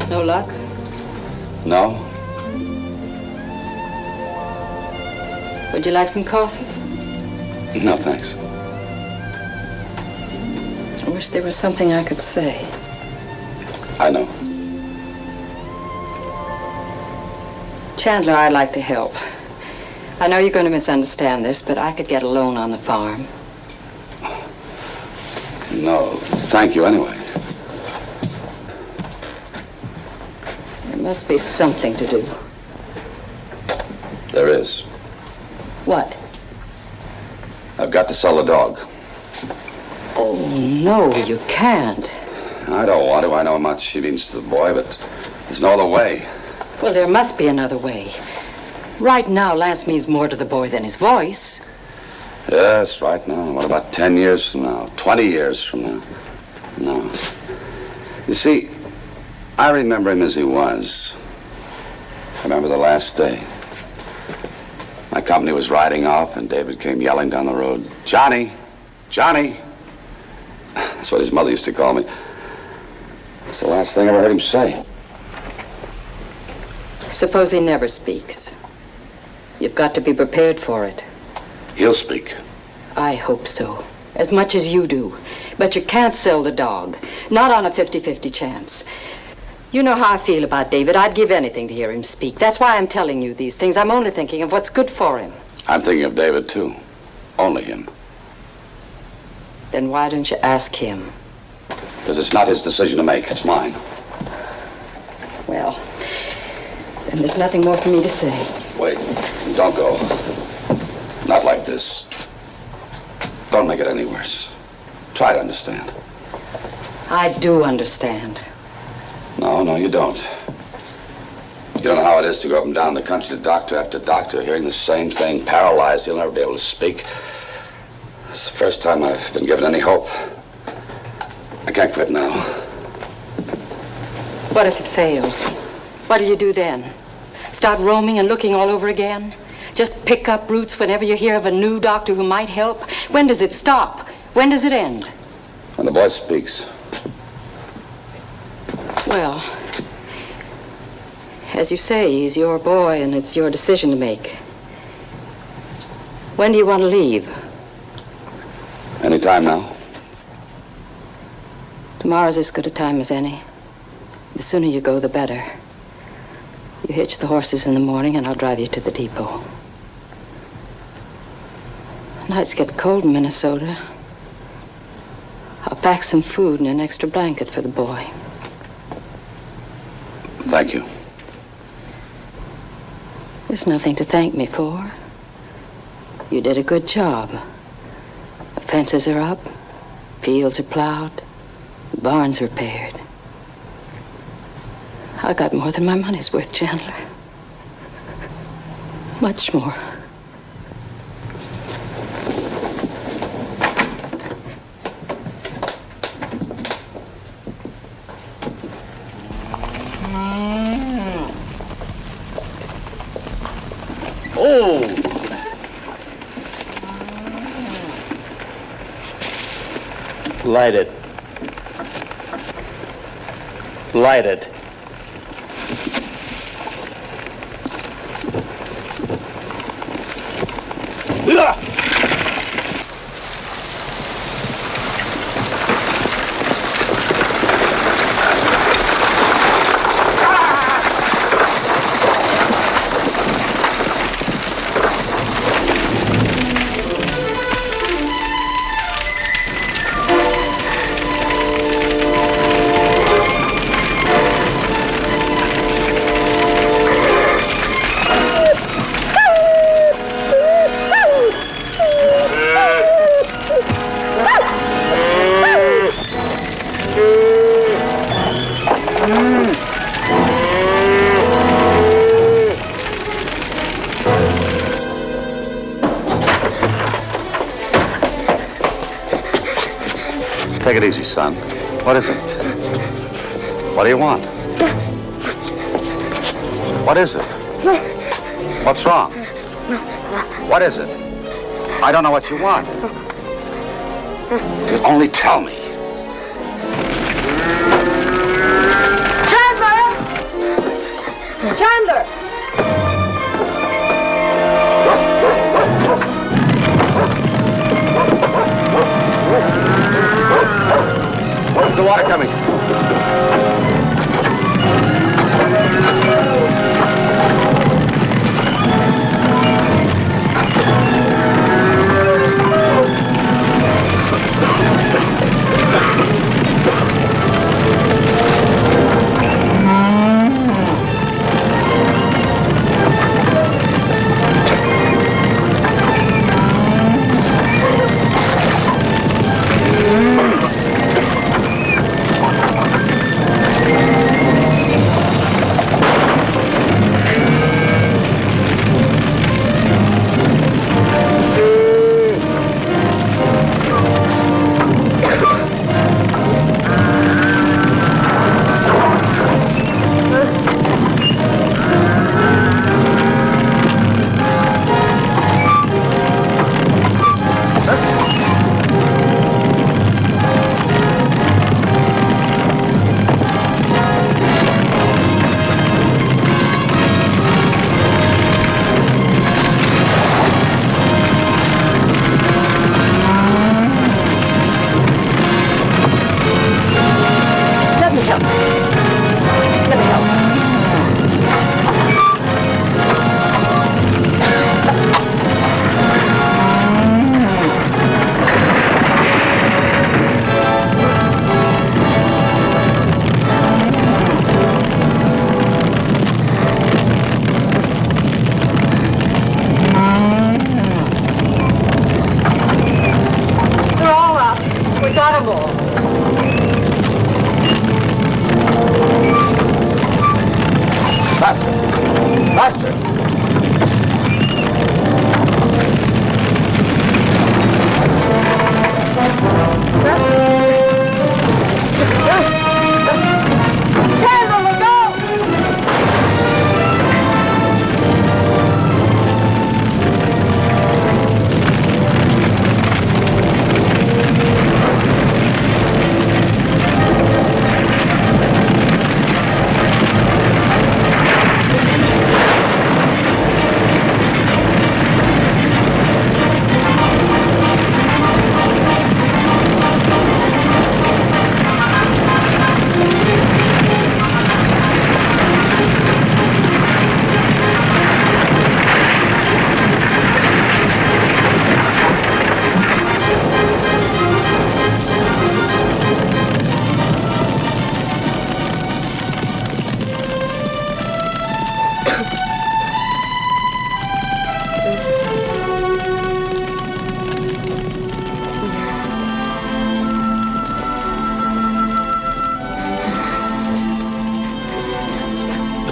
[SPEAKER 8] No luck?
[SPEAKER 1] No?
[SPEAKER 8] Would you like some coffee?
[SPEAKER 1] No, thanks.
[SPEAKER 8] I wish there was something I could say.
[SPEAKER 1] I know.
[SPEAKER 8] Chandler, I'd like to help. I know you're going to misunderstand this, but I could get a loan on the farm.
[SPEAKER 1] No, thank you anyway.
[SPEAKER 8] There must be something to do.
[SPEAKER 1] There is.
[SPEAKER 8] What?
[SPEAKER 1] I've got to sell the dog.
[SPEAKER 8] Oh, no, you can't.
[SPEAKER 1] I don't want to. I know how much she means to the boy, but there's no other way.
[SPEAKER 8] Well, there must be another way. Right now, Lance means more to the boy than his voice.
[SPEAKER 1] Yes, right now. What about 10 years from now? 20 years from now? No. You see, I remember him as he was. I remember the last day. My company was riding off, and David came yelling down the road, "Johnny! Johnny!" That's what his mother used to call me. It's the last thing I ever heard him say.
[SPEAKER 8] Suppose he never speaks. You've got to be prepared for it.
[SPEAKER 1] He'll speak.
[SPEAKER 8] I hope so. As much as you do. But you can't sell the dog. Not on a 50-50 chance. You know how I feel about David. I'd give anything to hear him speak. That's why I'm telling you these things. I'm only thinking of what's good for him.
[SPEAKER 1] I'm thinking of David, too. Only him.
[SPEAKER 8] Then why don't you ask him?
[SPEAKER 1] Because it's not his decision to make. It's mine.
[SPEAKER 8] Well, then there's nothing more for me to say.
[SPEAKER 1] Wait. Don't go. Not like this. Don't make it any worse. Try to understand.
[SPEAKER 8] I do understand.
[SPEAKER 1] No, you don't. You don't know how it is to go up and down the country to doctor after doctor, hearing the same thing, paralyzed. You'll never be able to speak. It's the first time I've been given any hope. I can't quit now.
[SPEAKER 8] What if it fails? What do you do then? Start roaming and looking all over again? Just pick up roots whenever you hear of a new doctor who might help? When does it stop? When does it end?
[SPEAKER 1] When the boy speaks.
[SPEAKER 8] Well, as you say, he's your boy and it's your decision to make. When do you want to leave?
[SPEAKER 1] Any time now.
[SPEAKER 8] Tomorrow's as good a time as any. The sooner you go, the better. You hitch the horses in the morning and I'll drive you to the depot. Nights get cold in Minnesota. I'll pack some food and an extra blanket for the boy.
[SPEAKER 1] Thank you.
[SPEAKER 8] There's nothing to thank me for. You did a good job. The fences are up, fields are plowed, the barn's repaired. I got more than my money's worth, Chandler. Much more.
[SPEAKER 7] Oh! Light it. Light it.
[SPEAKER 1] Take it easy, son. What is it? What do you want? What is it? What's wrong? What is it? I don't know what you want. You only tell me.
[SPEAKER 8] Chandler!
[SPEAKER 1] The water coming.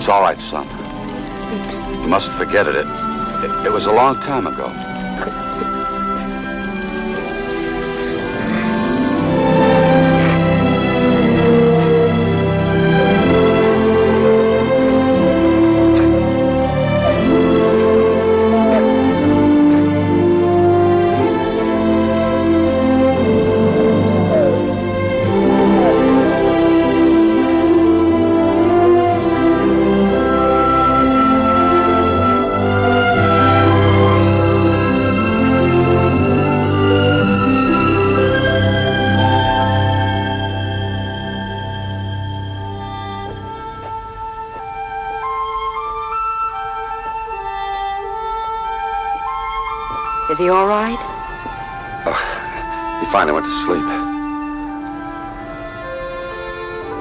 [SPEAKER 1] It's all right, son. You mustn't forget it. It was a long time ago.
[SPEAKER 8] Is he all right?
[SPEAKER 1] He finally went to sleep.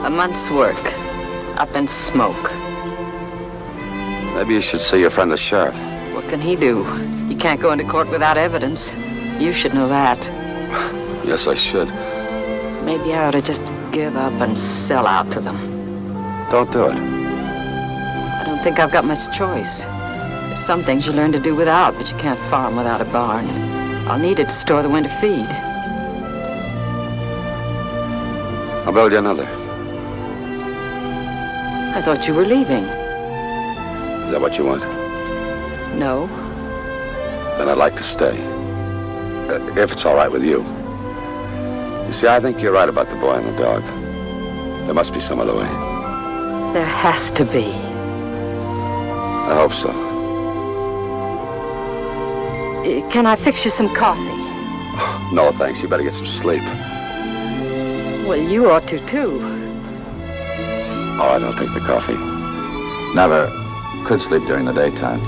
[SPEAKER 8] A month's work. Up in smoke.
[SPEAKER 1] Maybe you should see your friend the sheriff.
[SPEAKER 8] What can he do? You can't go into court without evidence. You should know that.
[SPEAKER 1] Yes, I should.
[SPEAKER 8] Maybe I ought to just give up and sell out to them.
[SPEAKER 1] Don't do it.
[SPEAKER 8] I don't think I've got much choice. There's some things you learn to do without, but you can't farm without a barn. I'll need it to store the winter feed.
[SPEAKER 1] I'll build you another.
[SPEAKER 8] I thought you were leaving.
[SPEAKER 1] Is that what you want?
[SPEAKER 8] No.
[SPEAKER 1] Then I'd like to stay. If it's all right with you. You see, I think you're right about the boy and the dog. There must be some other way.
[SPEAKER 8] There has to be.
[SPEAKER 1] I hope so.
[SPEAKER 8] Can I fix you some coffee?
[SPEAKER 1] No, thanks. You better get some sleep.
[SPEAKER 8] Well, you ought to, too.
[SPEAKER 1] Oh, I don't take the coffee. Never could sleep during the daytime.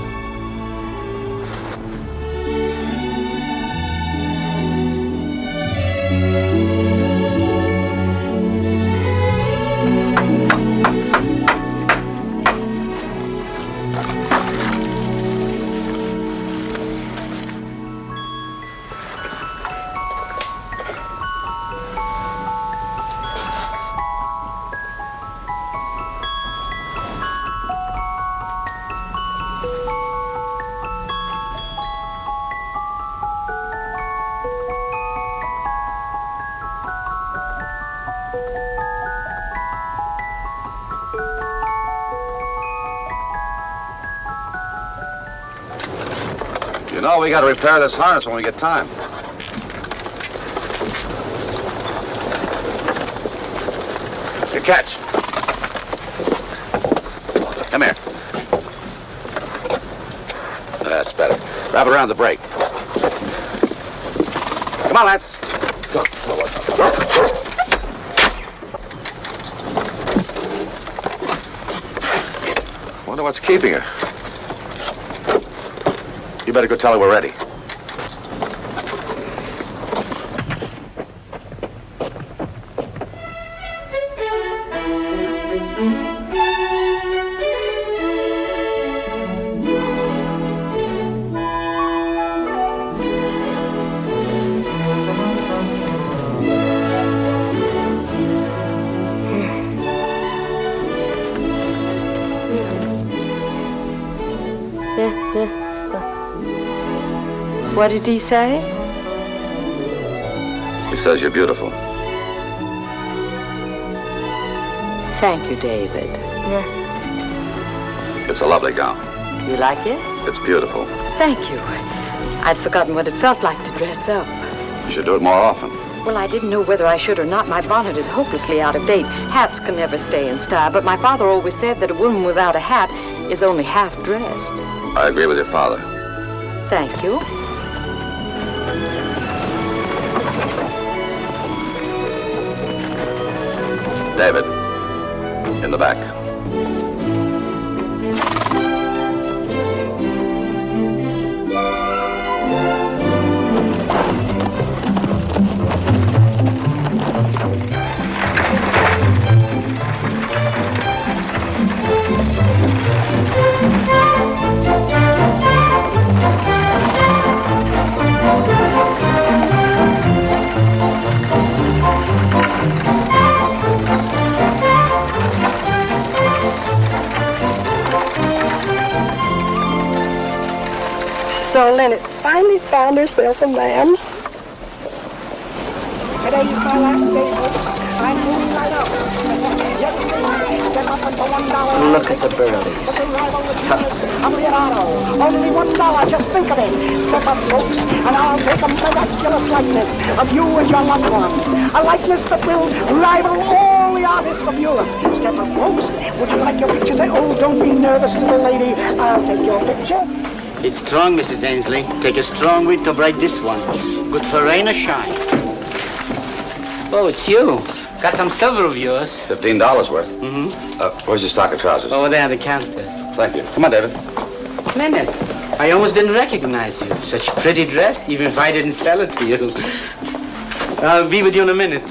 [SPEAKER 1] No, we got to repair this harness when we get time. Here, catch. Come here. That's better. Wrap it around the brake. Come on, Lance. Go. Wonder what's keeping her. You better go tell her we're ready.
[SPEAKER 8] What did he say?
[SPEAKER 1] He says you're beautiful.
[SPEAKER 8] Thank you, David.
[SPEAKER 1] It's a lovely gown.
[SPEAKER 8] You like it?
[SPEAKER 1] It's beautiful.
[SPEAKER 8] Thank you. I'd forgotten what it felt like to dress up.
[SPEAKER 1] You should do it more often.
[SPEAKER 8] Well, I didn't know whether I should or not. My bonnet is hopelessly out of date. Hats can never stay in style, but my father always said that a woman without a hat is only half dressed.
[SPEAKER 1] I agree with your father.
[SPEAKER 8] Thank you.
[SPEAKER 1] David, in the back.
[SPEAKER 12] So Lynette finally found herself a man. Today is my last day, folks. I'm moving right out. Yes, indeed. Step up and for $1.
[SPEAKER 8] Look at the Burleys.
[SPEAKER 12] I'm Leonardo. Only $1. Just think of it. Step up, folks, and I'll take a miraculous likeness of you and your loved ones. A likeness that will rival all the artists of Europe. Step up, folks. Would you like your picture? Oh, don't be nervous, little lady. I'll take your picture.
[SPEAKER 5] It's strong, Mrs. Ainsley. Take a strong wind to break this one. Good for rain or shine. Oh, it's you. Got some silver of yours.
[SPEAKER 1] $15 worth?
[SPEAKER 5] Mm-hmm.
[SPEAKER 1] Where's your stock of trousers?
[SPEAKER 5] Over there on the counter.
[SPEAKER 1] Thank you. Come on, David.
[SPEAKER 5] Minute. I almost didn't recognize you. Such a pretty dress, even if I didn't sell it to you. I'll be with you in a minute.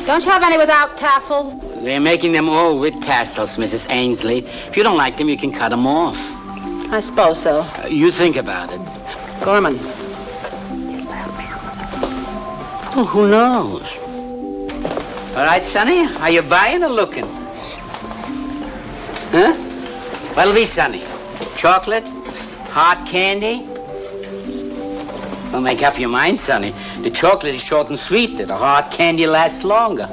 [SPEAKER 13] Don't you have any without tassels?
[SPEAKER 5] They're making them all with tassels, Mrs. Ainsley. If you don't like them, you can cut them off.
[SPEAKER 13] I suppose so.
[SPEAKER 5] You think about it.
[SPEAKER 13] Gorman.
[SPEAKER 5] Oh, who knows? All right, Sonny, are you buying or looking? Huh? What'll be, Sonny? Chocolate? Hot candy? Well, make up your mind, Sonny. The chocolate is short and sweet. The hard candy lasts longer.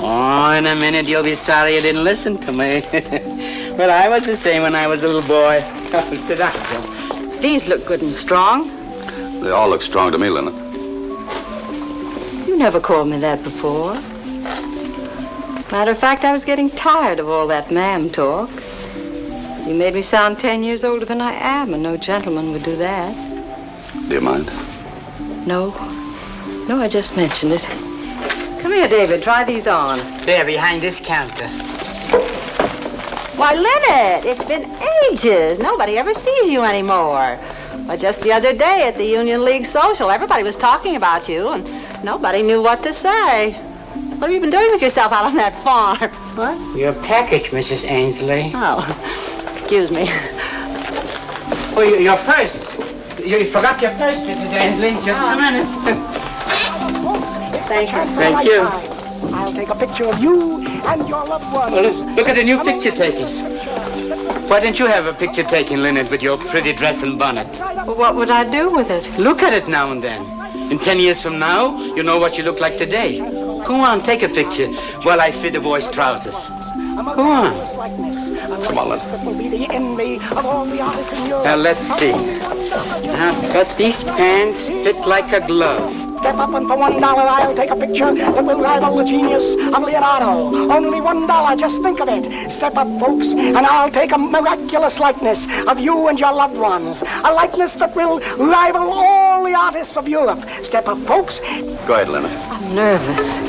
[SPEAKER 5] Oh, in a minute you'll be sorry you didn't listen to me. Well, I was the same when I was a little boy. Sit down, Joe.
[SPEAKER 8] These look good and strong.
[SPEAKER 1] They all look strong to me, Lena.
[SPEAKER 8] You never called me that before. Matter of fact, I was getting tired of all that ma'am talk. You made me sound 10 years older than I am, and no gentleman would do that.
[SPEAKER 1] Do you mind?
[SPEAKER 8] No. No, I just mentioned it. Come here, David. Try these on.
[SPEAKER 5] There, behind this counter.
[SPEAKER 13] Why, Leonard, it's been ages. Nobody ever sees you anymore. Well, just the other day at the Union League social, everybody was talking about you, and nobody knew what to say. What have you been doing with yourself out on that farm? What?
[SPEAKER 5] Your package, Mrs. Ainsley.
[SPEAKER 13] Oh, excuse me.
[SPEAKER 5] Oh, your purse. You forgot your purse, Mrs. Ainsley. Just a minute.
[SPEAKER 12] Folks, it's the chance of a
[SPEAKER 5] Thank you.
[SPEAKER 12] lifetime. I'll take a picture of you and your loved ones.
[SPEAKER 5] Well, look at the new picture takers. Why didn't you have a picture taken, Leonard, with your pretty dress and bonnet?
[SPEAKER 8] Well, what would I do with it?
[SPEAKER 5] Look at it now and then. In 10 years from now, you know what you look like today. Go on, take a picture while I fit the boy's trousers. Go on.
[SPEAKER 1] Come on, let's.
[SPEAKER 12] That will be the envy of all the artists in Europe.
[SPEAKER 5] Now, let's see. Now, but these pants fit like a glove.
[SPEAKER 12] Step up and for $1 I'll take a picture that will rival the genius of Leonardo. Only $1, just think of it. Step up, folks, and I'll take a miraculous likeness of you and your loved ones. A likeness that will rival all the artists of Europe. Step up, folks.
[SPEAKER 1] Go ahead, Leonard.
[SPEAKER 8] I'm nervous.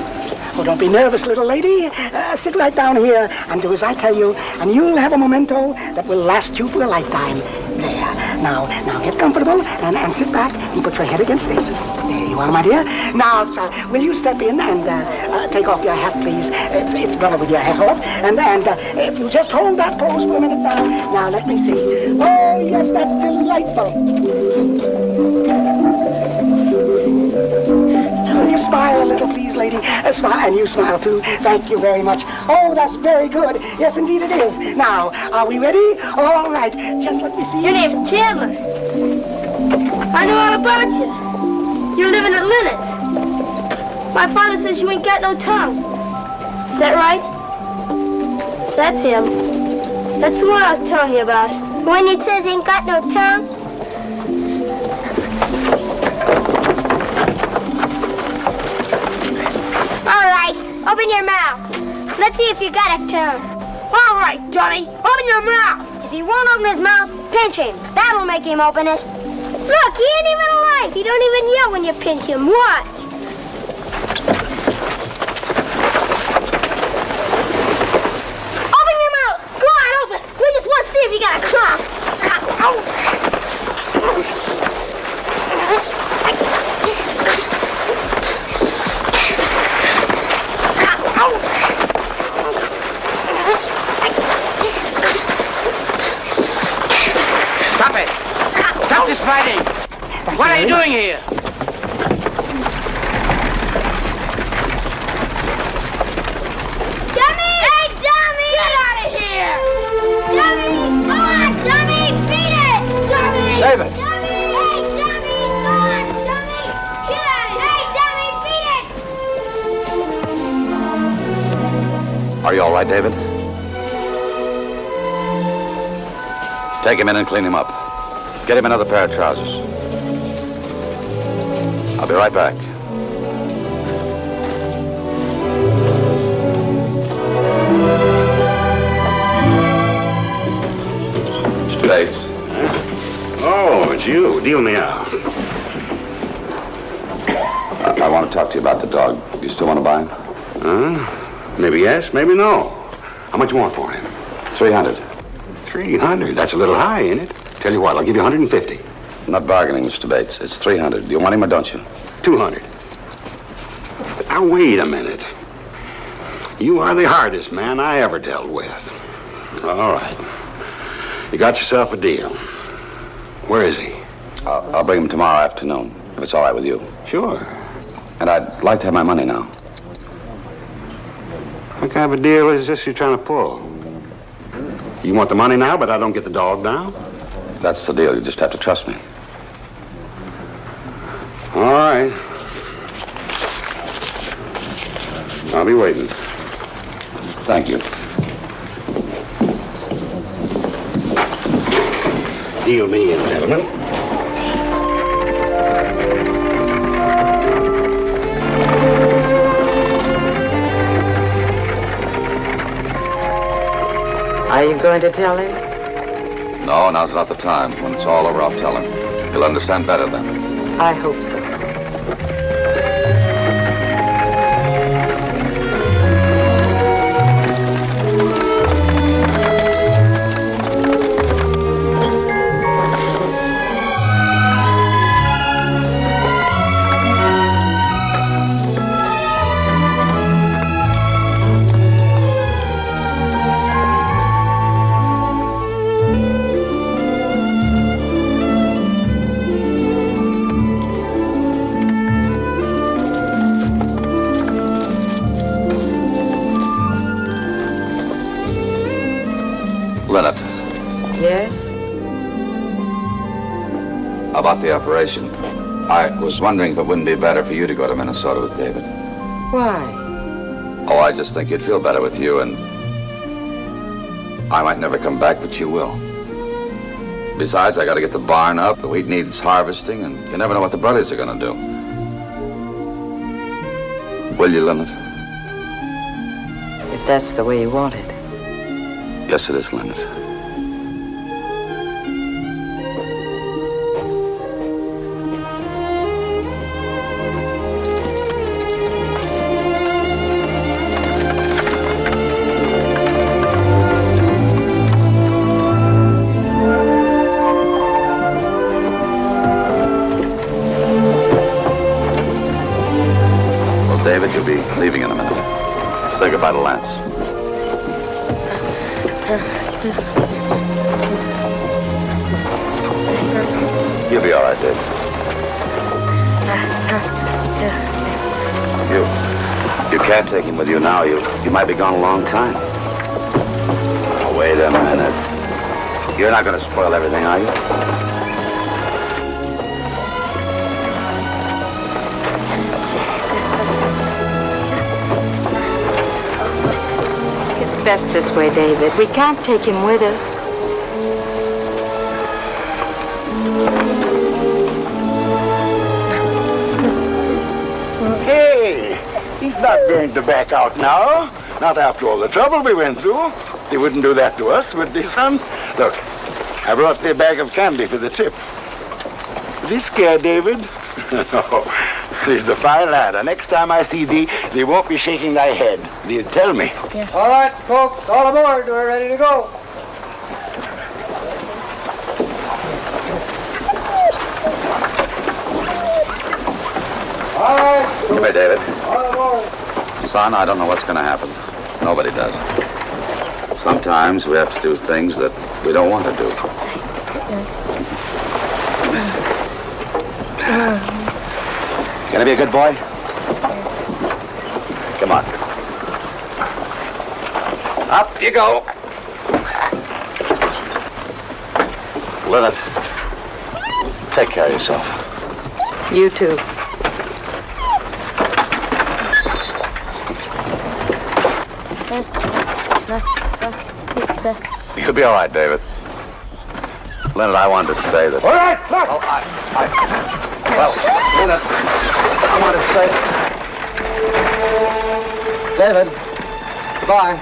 [SPEAKER 12] Oh, don't be nervous, little lady. Sit right down here and do as I tell you, and you'll have a memento that will last you for a lifetime. There. Now get comfortable and sit back and put your head against this. There you are, my dear. Now, sir, will you step in and take off your hat, please? It's better with your hat off. And if you just hold that pose for a minute now. Now, let me see. Oh, yes, that's delightful. Will you smile a little, please, lady? Smile, and you smile, too. Thank you very much. Oh, that's very good. Yes, indeed it is. Now, are we ready? All right. Just let me see.
[SPEAKER 14] Your name's Chandler. I know all about you. You're living at Lennox. My father says you ain't got no tongue. Is that right? That's him. That's the one I was telling you about.
[SPEAKER 15] When he says he ain't got no tongue? All right, open your mouth. Let's see if you got a tongue.
[SPEAKER 14] All right, Johnny, open your mouth.
[SPEAKER 15] If he won't open his mouth, pinch him. That'll make him open it. Look, he ain't even alive. He don't even yell when you pinch him. Watch.
[SPEAKER 14] Open your mouth. Go on, open. We just want to see if you got a tongue.
[SPEAKER 5] Stop it! Stop this fighting! What are you doing here?
[SPEAKER 15] Dummy! Hey, dummy!
[SPEAKER 14] Get out of here!
[SPEAKER 15] Dummy! Go on, dummy! Beat it! Dummy!
[SPEAKER 1] David!
[SPEAKER 15] Dummy! Hey, dummy! Go on, dummy! Get out of here! Hey, dummy! Beat it!
[SPEAKER 1] Are you all right, David? Take him in and clean him up. Get him another pair of trousers. I'll be right back. States.
[SPEAKER 11] Oh, it's you. Deal me out.
[SPEAKER 1] I want to talk to you about the dog. You still want to buy him?
[SPEAKER 11] Maybe yes, maybe no. How much you want for him?
[SPEAKER 1] 300.
[SPEAKER 11] 300? That's a little high, ain't it? Tell you what, I'll give you 150.
[SPEAKER 1] I'm not bargaining, Mr. Bates. It's 300. Do you want him or don't you?
[SPEAKER 11] 200. Now, wait a minute. You are the hardest man I ever dealt with. All right. You got yourself a deal. Where is he?
[SPEAKER 1] I'll bring him tomorrow afternoon, if it's all right with you.
[SPEAKER 11] Sure.
[SPEAKER 1] And I'd like to have my money now.
[SPEAKER 11] What kind of a deal is this you're trying to pull? You want the money now, but I don't get the dog now?
[SPEAKER 1] That's the deal. You just have to trust me.
[SPEAKER 11] All right. I'll be waiting.
[SPEAKER 1] Thank you.
[SPEAKER 11] Deal me in, gentlemen.
[SPEAKER 8] Are you going to tell him?
[SPEAKER 1] No, now's not the time. When it's all over, I'll tell him. He'll understand better then.
[SPEAKER 8] I hope so.
[SPEAKER 1] Leonard,
[SPEAKER 8] Yes?
[SPEAKER 1] about the operation. I was wondering if it wouldn't be better for you to go to Minnesota with David.
[SPEAKER 8] Why?
[SPEAKER 1] Oh, I just think you'd feel better with you, and I might never come back, but you will. Besides, I got to get the barn up. The wheat needs harvesting, and you never know what the brothers are going to do. Will you, Leonard?
[SPEAKER 8] If that's the way you want it.
[SPEAKER 1] Yes, it is, Leonard. Well, David, you'll be leaving in a minute. Say goodbye to Lance. You'll be all right, Dave. You can't take him with you now. You might be gone a long time. Oh, wait a minute. You're not going to spoil everything, are you?
[SPEAKER 8] It's best this way, David. We can't take him with us.
[SPEAKER 11] Hey, he's not going to back out now. Not after all the trouble we went through. They wouldn't do that to us, would they, son? Look, I brought you a bag of candy for the trip. Is he scared, David? No, he's a fine lad. And next time I see thee, they won't be shaking thy head. They'll tell me.
[SPEAKER 6] Yeah. All right, folks, all aboard. We're ready to go. All right.
[SPEAKER 1] Come here, David.
[SPEAKER 6] All aboard.
[SPEAKER 1] Son, I don't know what's going to happen. Nobody does. Sometimes we have to do things that we don't want to do. Gonna be a good boy? Come on. Up you go. Leonard, take care of yourself.
[SPEAKER 8] You too.
[SPEAKER 1] You'll be all right, David. Leonard, I wanted to say that...
[SPEAKER 6] All right, look.
[SPEAKER 1] Oh, well, Leonard, I wanted to say... David, goodbye.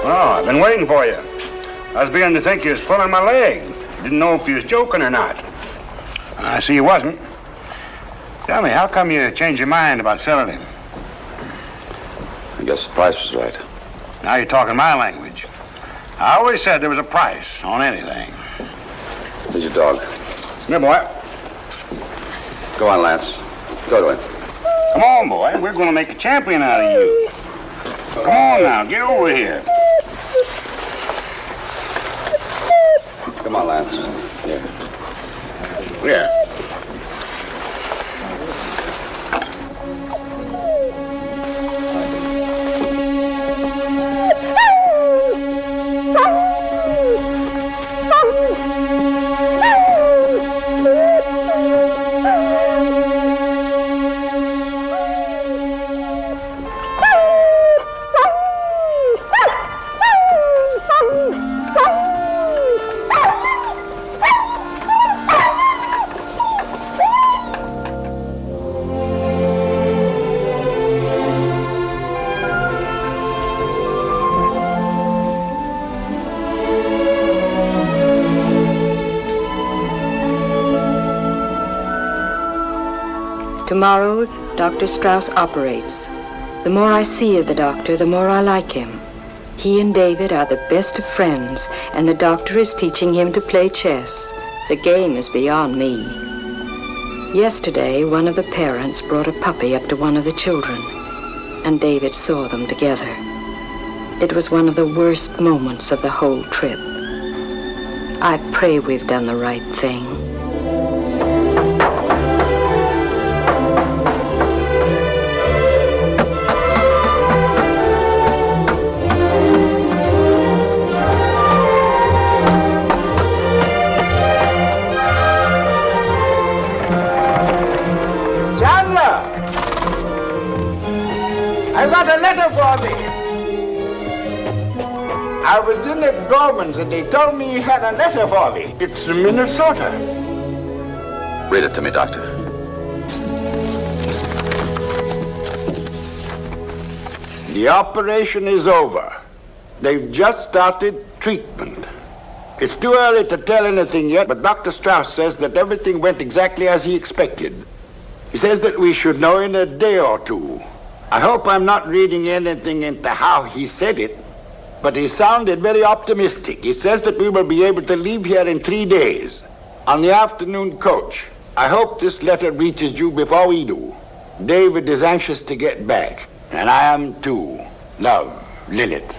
[SPEAKER 11] I've been waiting for you. I was beginning to think you was pulling my leg. Didn't know if you was joking or not. I see you wasn't. Tell me, how come you changed your mind about selling him?
[SPEAKER 1] I guess the price was right.
[SPEAKER 11] Now you're talking my language. I always said there was a price on anything.
[SPEAKER 1] Here's your dog.
[SPEAKER 11] Good boy.
[SPEAKER 1] Go on, Lance. Go to him.
[SPEAKER 11] Come on, boy. We're going to make a champion out of you. Come on now. Get over here.
[SPEAKER 1] Come on, Lance. Here.
[SPEAKER 11] Yeah.
[SPEAKER 8] Tomorrow, Dr. Strauss operates. The more I see of the doctor, the more I like him. He and David are the best of friends, and the doctor is teaching him to play chess. The game is beyond me. Yesterday, one of the parents brought a puppy up to one of the children, and David saw them together. It was one of the worst moments of the whole trip. I pray we've done the right thing.
[SPEAKER 16] I got a letter for thee. I was in at Gorman's and they told me he had a letter for thee. It's in Minnesota.
[SPEAKER 1] Read it to me, Doctor.
[SPEAKER 16] The operation is over. They've just started treatment. It's too early to tell anything yet, but Dr. Strauss says that everything went exactly as he expected. He says that we should know in a day or two. I hope I'm not reading anything into how he said it, but he sounded very optimistic. He says that we will be able to leave here in 3 days on the afternoon coach. I hope this letter reaches you before we do. David is anxious to get back, and I am too. Love, Lilith.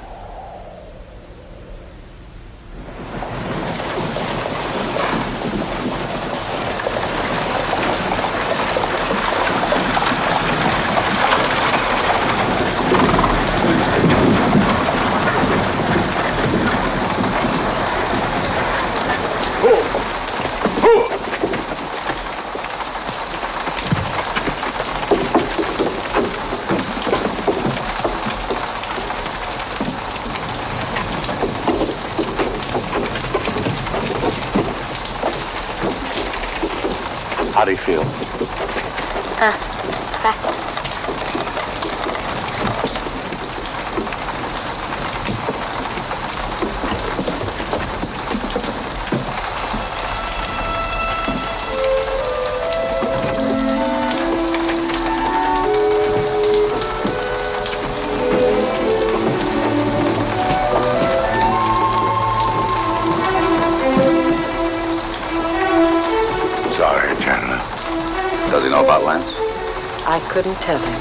[SPEAKER 7] How do you feel?
[SPEAKER 1] Sorry, Chandler. Does he know about Lance?
[SPEAKER 8] I couldn't tell him.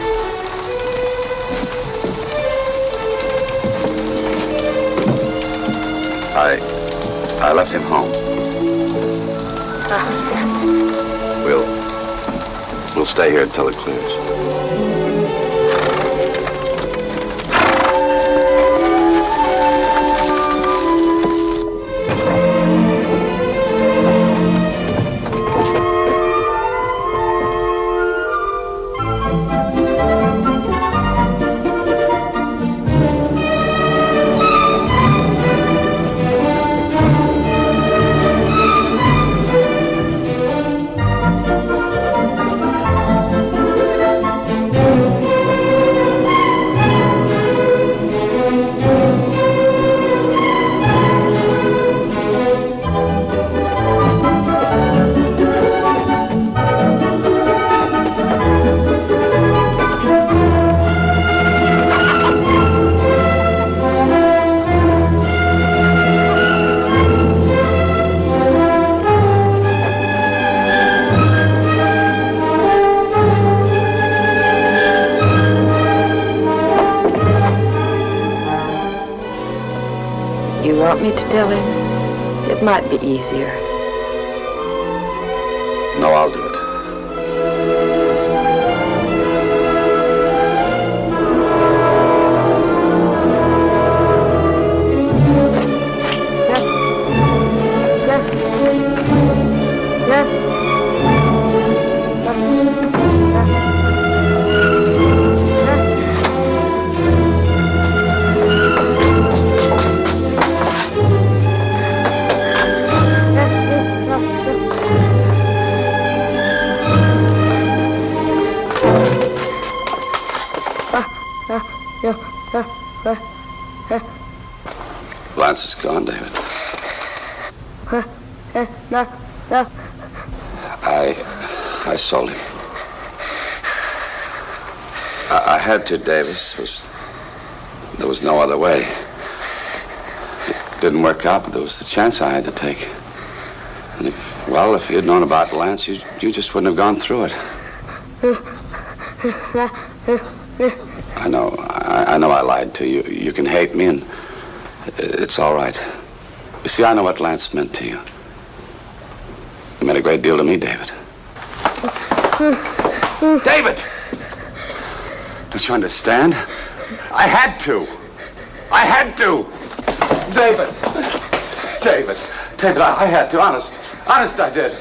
[SPEAKER 1] I left him home. We'll stay here until it clears.
[SPEAKER 8] want me to tell him? It might be easier.
[SPEAKER 1] No, I'll do it. Lance is gone, David.
[SPEAKER 15] No.
[SPEAKER 1] I sold him. I had to, Davis. There was no other way. It didn't work out, but there was the chance I had to take. And if you'd known about Lance, you just wouldn't have gone through it. I know I lied to you. You can hate me, and it's all right. You see, I know what Lance meant to you. He meant a great deal to me, David. David! Don't you understand? I had to. David, I had to, honest I did.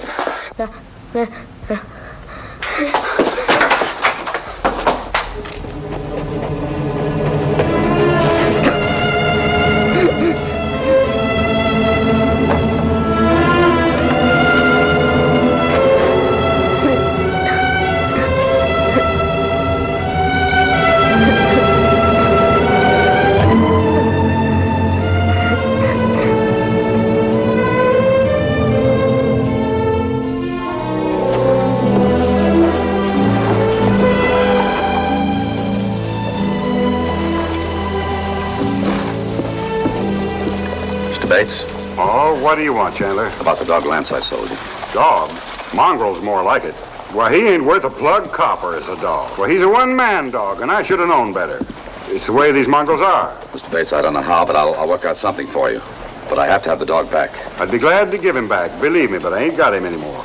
[SPEAKER 1] Bates?
[SPEAKER 11] Oh, what do you want, Chandler?
[SPEAKER 1] About the dog Lance I sold you.
[SPEAKER 11] Dog? Mongrel's more like it. Well, he ain't worth a plug copper as a dog. Well, he's a one-man dog, and I should have known better. It's the way these mongrels are.
[SPEAKER 1] Mr. Bates, I don't know how, but I'll work out something for you. But I have to have the dog back.
[SPEAKER 11] I'd be glad to give him back, believe me, but I ain't got him anymore.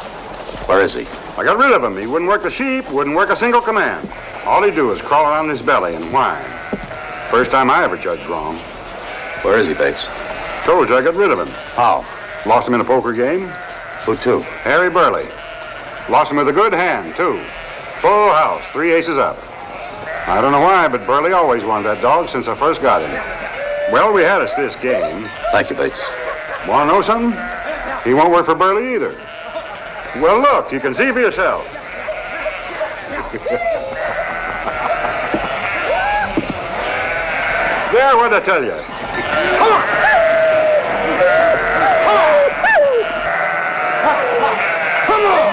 [SPEAKER 1] Where is he?
[SPEAKER 11] I got rid of him. He wouldn't work the sheep, wouldn't work a single command. All he'd do is crawl around his belly and whine. First time I ever judged wrong.
[SPEAKER 1] Where is he, Bates?
[SPEAKER 11] Told you I got rid of him.
[SPEAKER 1] How?
[SPEAKER 11] Lost him in a poker game.
[SPEAKER 1] Who to?
[SPEAKER 11] Harry Burley. Lost him with a good hand, too. Full house, 3 aces up. I don't know why, but Burley always wanted that dog since I first got him. Well, we had us this game.
[SPEAKER 1] Thank you, Bates.
[SPEAKER 11] Want to know something? He won't work for Burley either. Well, look, you can see for yourself. There, what'd I tell you? Come on! Come on!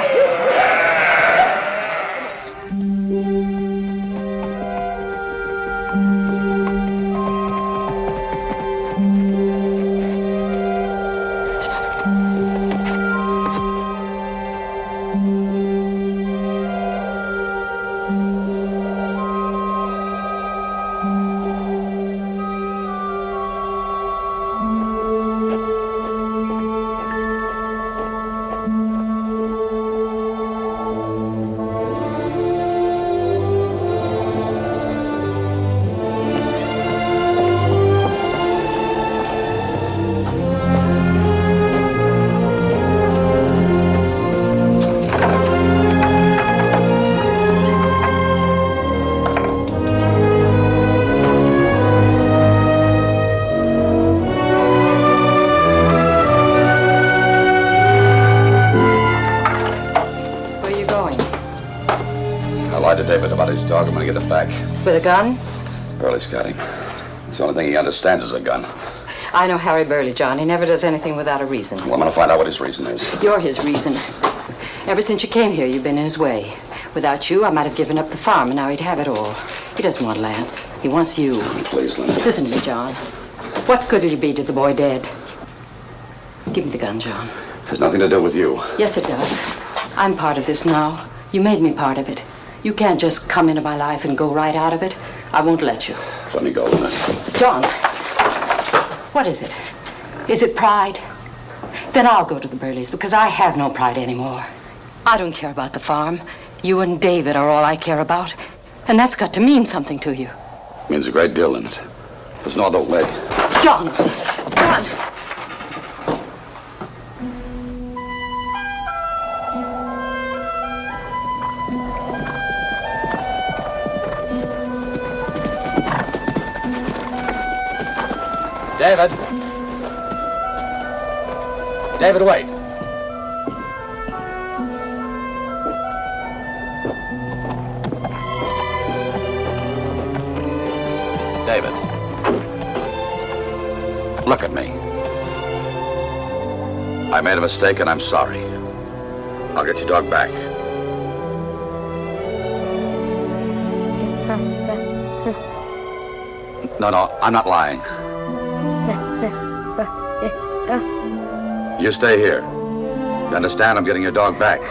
[SPEAKER 1] David about his dog. I'm going to get it back.
[SPEAKER 8] With a gun?
[SPEAKER 1] Burley's got him. It's the only thing he understands is a gun.
[SPEAKER 8] I know Harry Burley, John. He never does anything without a reason.
[SPEAKER 1] Well, I'm going to find out what his reason is.
[SPEAKER 8] You're his reason. Ever since you came here, you've been in his way. Without you, I might have given up the farm, and now he'd have it all. He doesn't want Lance. He wants you.
[SPEAKER 1] Please, Linda.
[SPEAKER 8] Listen to me, John. What good will you be to the boy dead? Give me the gun, John.
[SPEAKER 1] It has nothing to do with you.
[SPEAKER 8] Yes, it does. I'm part of this now. You made me part of it. You can't just come into my life and go right out of it. I won't let you.
[SPEAKER 1] Let me go, Linda.
[SPEAKER 8] John. What is it? Is it pride? Then I'll go to the Burleys because I have no pride anymore. I don't care about the farm. You and David are all I care about. And that's got to mean something to you.
[SPEAKER 1] Means a great deal, Lynette. There's no other way.
[SPEAKER 8] John! John!
[SPEAKER 1] David! David, wait. David. Look at me. I made a mistake and I'm sorry. I'll get your dog back. No, I'm not lying. You stay here. You understand? I'm getting your dog back.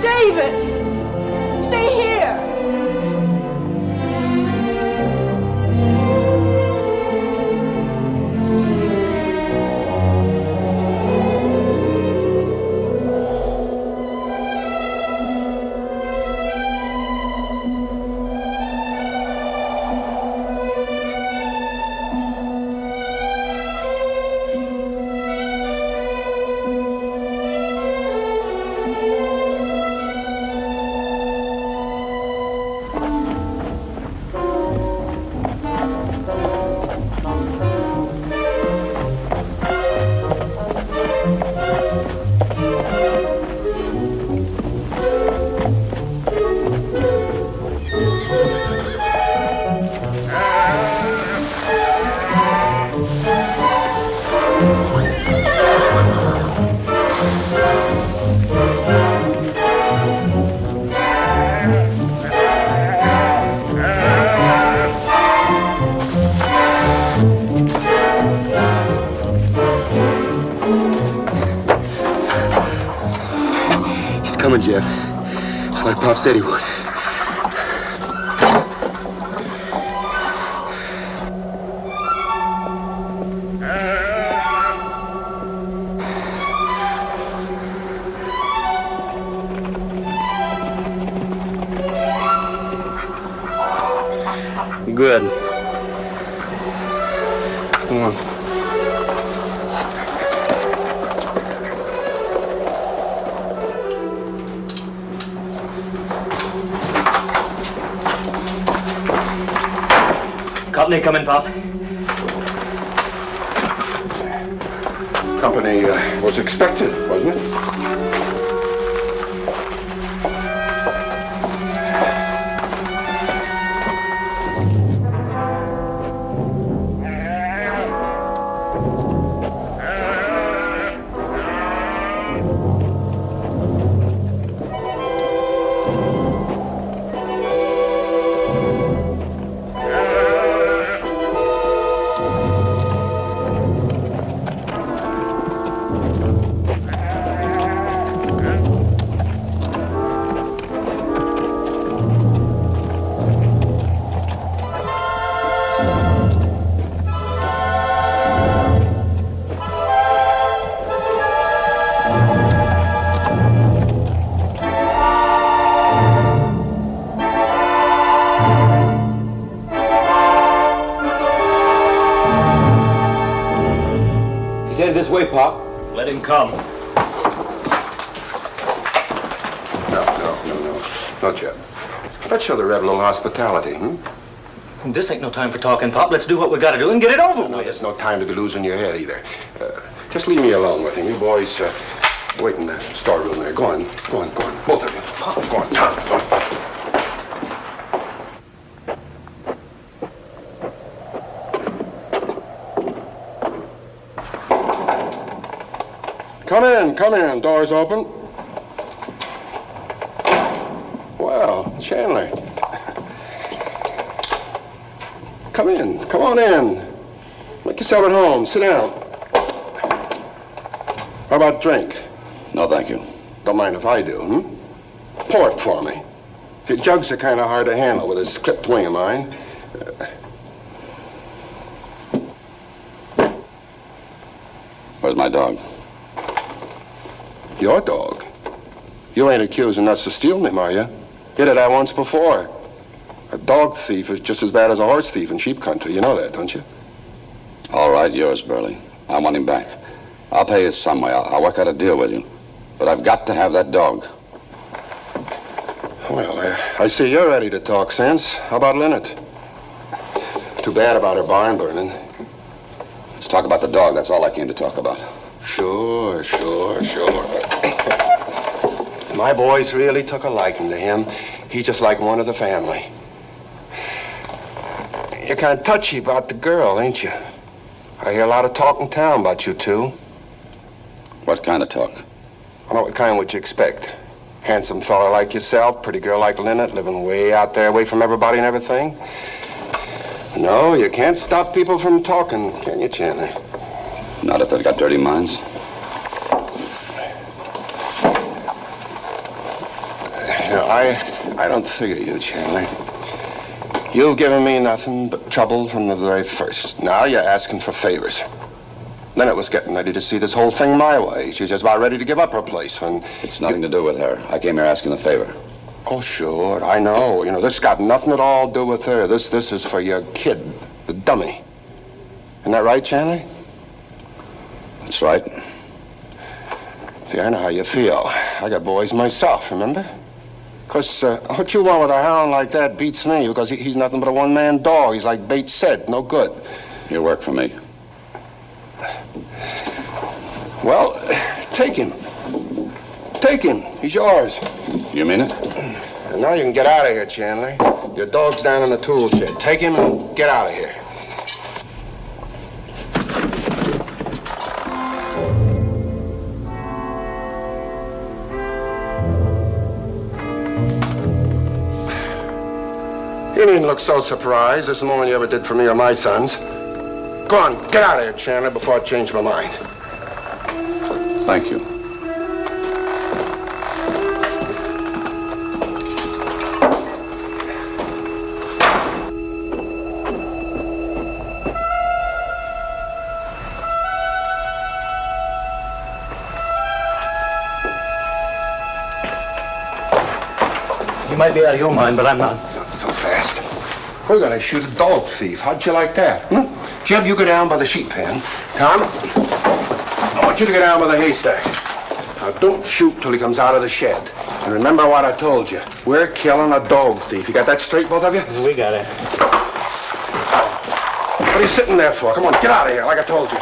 [SPEAKER 14] David! Stay here!
[SPEAKER 6] Coming, Jeff. Just like Pop said he would. Good. Come on.
[SPEAKER 7] Company coming, Pop.
[SPEAKER 9] Company was expected, wasn't it?
[SPEAKER 6] He's headed this way, Pop.
[SPEAKER 7] Let him come.
[SPEAKER 9] No. Not yet. Let's show the Rebel a little hospitality,
[SPEAKER 7] This ain't no time for talking, Pop. Let's do what we gotta do and get it over with.
[SPEAKER 9] No, there's no time to be losing your head either. Just leave me alone with him. You boys wait in the storeroom there. Go on. Both of you. Go on, Tom. Go on. Come in. Door's open. Well, Chandler. Come on in. Make yourself at home. Sit down. How about drink?
[SPEAKER 1] No, thank you.
[SPEAKER 9] Don't mind if I do, Pour it for me. The jugs are kind of hard to handle with this clipped wing of mine.
[SPEAKER 1] Where's my dog?
[SPEAKER 9] Your dog? You ain't accusing us of stealing him, are you? You did that once before. A dog thief is just as bad as a horse thief in sheep country. You know that, don't you?
[SPEAKER 1] All right, yours, Burley. I want him back. I'll pay you some way. I'll work out a deal with you. But I've got to have that dog.
[SPEAKER 9] Well, I see you're ready to talk sense. How about Lynette? Too bad about her barn burning.
[SPEAKER 1] Let's talk about the dog. That's all I came to talk about.
[SPEAKER 9] Sure. My boys really took a liking to him. He's just like one of the family. You're kind of touchy about the girl, ain't you? I hear a lot of talk in town about you two.
[SPEAKER 1] What kind of talk?
[SPEAKER 9] I know what kind would you expect? Handsome fella like yourself, pretty girl like Lynette, living way out there, away from everybody and everything. No, you can't stop people from talking, can you, Chandler?
[SPEAKER 1] Not if they've got dirty minds.
[SPEAKER 9] No, I don't figure you, Chandler. You've given me nothing but trouble from the very first. Now you're asking for favors. Lynette was getting ready to see this whole thing my way. She was just about ready to give up her place when...
[SPEAKER 1] It's nothing to do with her. I came here asking a favor.
[SPEAKER 9] Oh, sure, I know. You know, this got nothing at all to do with her. This is for your kid, the dummy. Isn't that right, Chandler?
[SPEAKER 1] That's right.
[SPEAKER 9] See, I know how you feel. I got boys myself, remember? Because what you want with a hound like that beats me, because he's nothing but a one-man dog. He's like Bates said, no good.
[SPEAKER 1] You work for me.
[SPEAKER 9] Well, take him. Take him. He's yours.
[SPEAKER 1] You mean it?
[SPEAKER 9] And now you can get out of here, Chandler. Your dog's down in the tool shed. Take him and get out of here. You needn't look so surprised. This is more than you ever did for me or my sons. Go on, get out of here, Chandler, before I change my mind.
[SPEAKER 1] Thank you.
[SPEAKER 7] You might be out of your mind, but I'm not.
[SPEAKER 9] Not so fast. We're going to shoot a dog thief. How'd you like that? Jeb, you go down by the sheep pen. Tom, I want you to go down by the haystack. Now, don't shoot till he comes out of the shed. And remember what I told you. We're killing a dog thief. You got that straight, both of you?
[SPEAKER 7] We got it.
[SPEAKER 9] What are you sitting there for? Come on, get out of here, like I told you.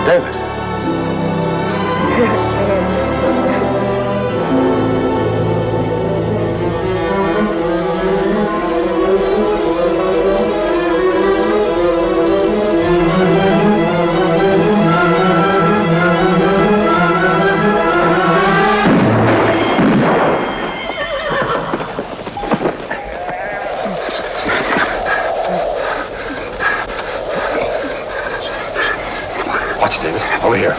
[SPEAKER 3] David.
[SPEAKER 11] Watch it, David. Over here.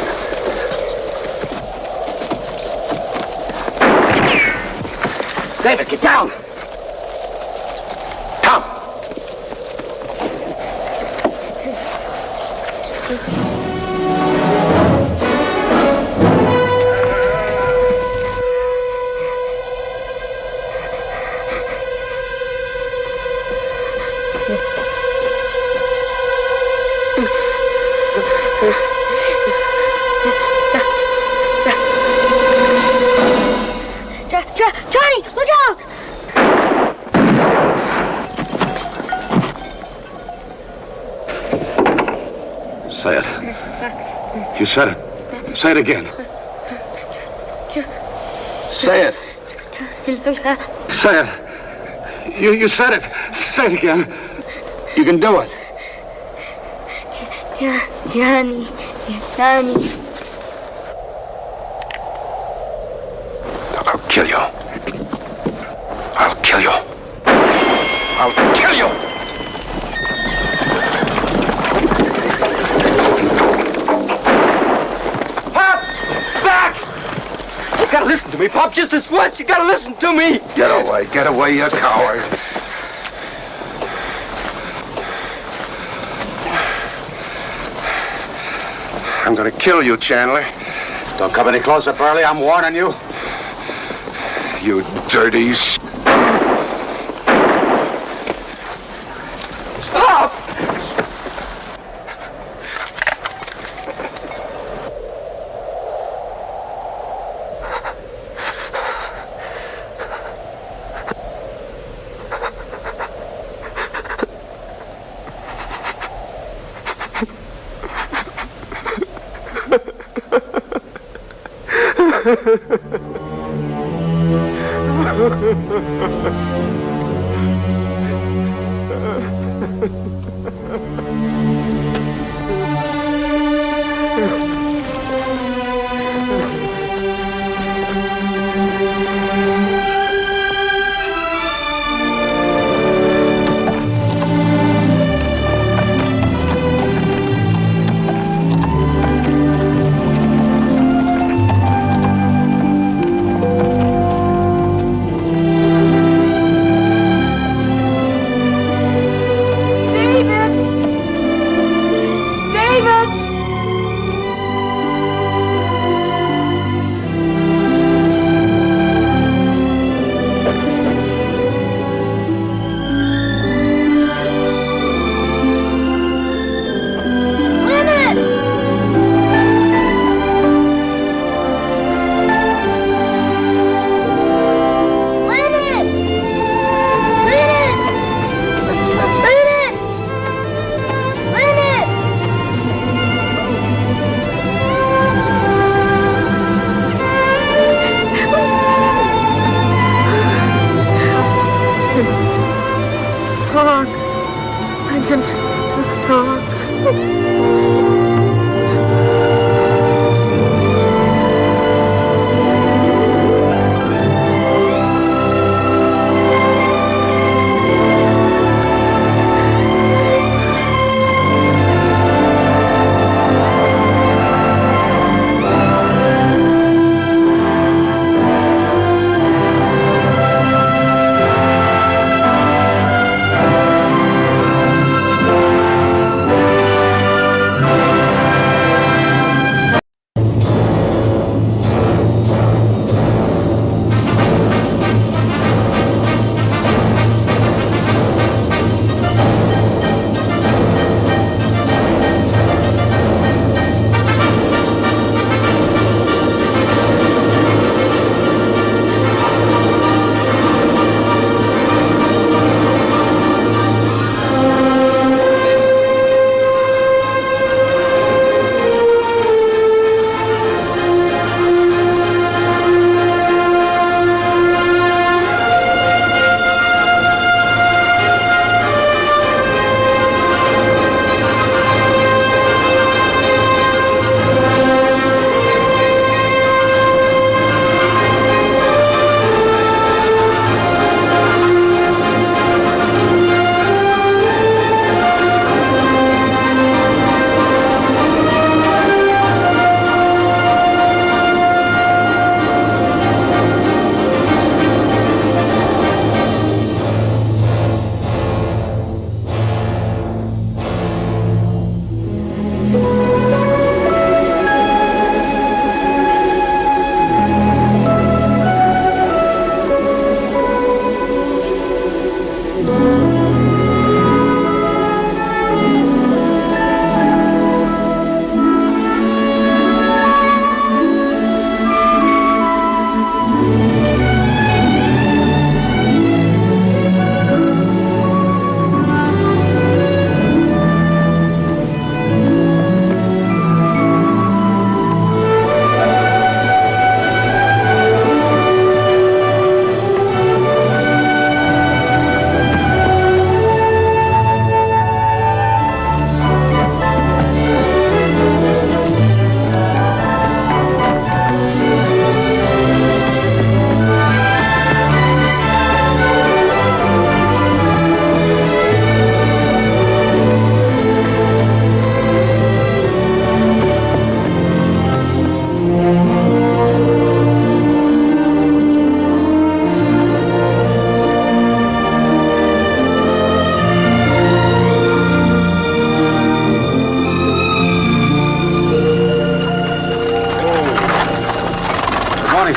[SPEAKER 5] David, get down!
[SPEAKER 11] Tom!
[SPEAKER 15] Johnny, look out!
[SPEAKER 11] Say it. You said it. Say it again. Say it. Say it. You said it. Say it again. You can do it.
[SPEAKER 15] Johnny.
[SPEAKER 11] I'll kill you. I'll kill you. I'll kill you!
[SPEAKER 6] Pop! Back! You gotta listen to me, Pop, just this once. You gotta listen to me.
[SPEAKER 11] Get away, you coward.
[SPEAKER 16] I'm gonna kill you, Chandler.
[SPEAKER 1] Don't come any closer, Burley. I'm warning you.
[SPEAKER 16] You dirty
[SPEAKER 6] Pop!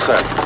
[SPEAKER 11] Sir.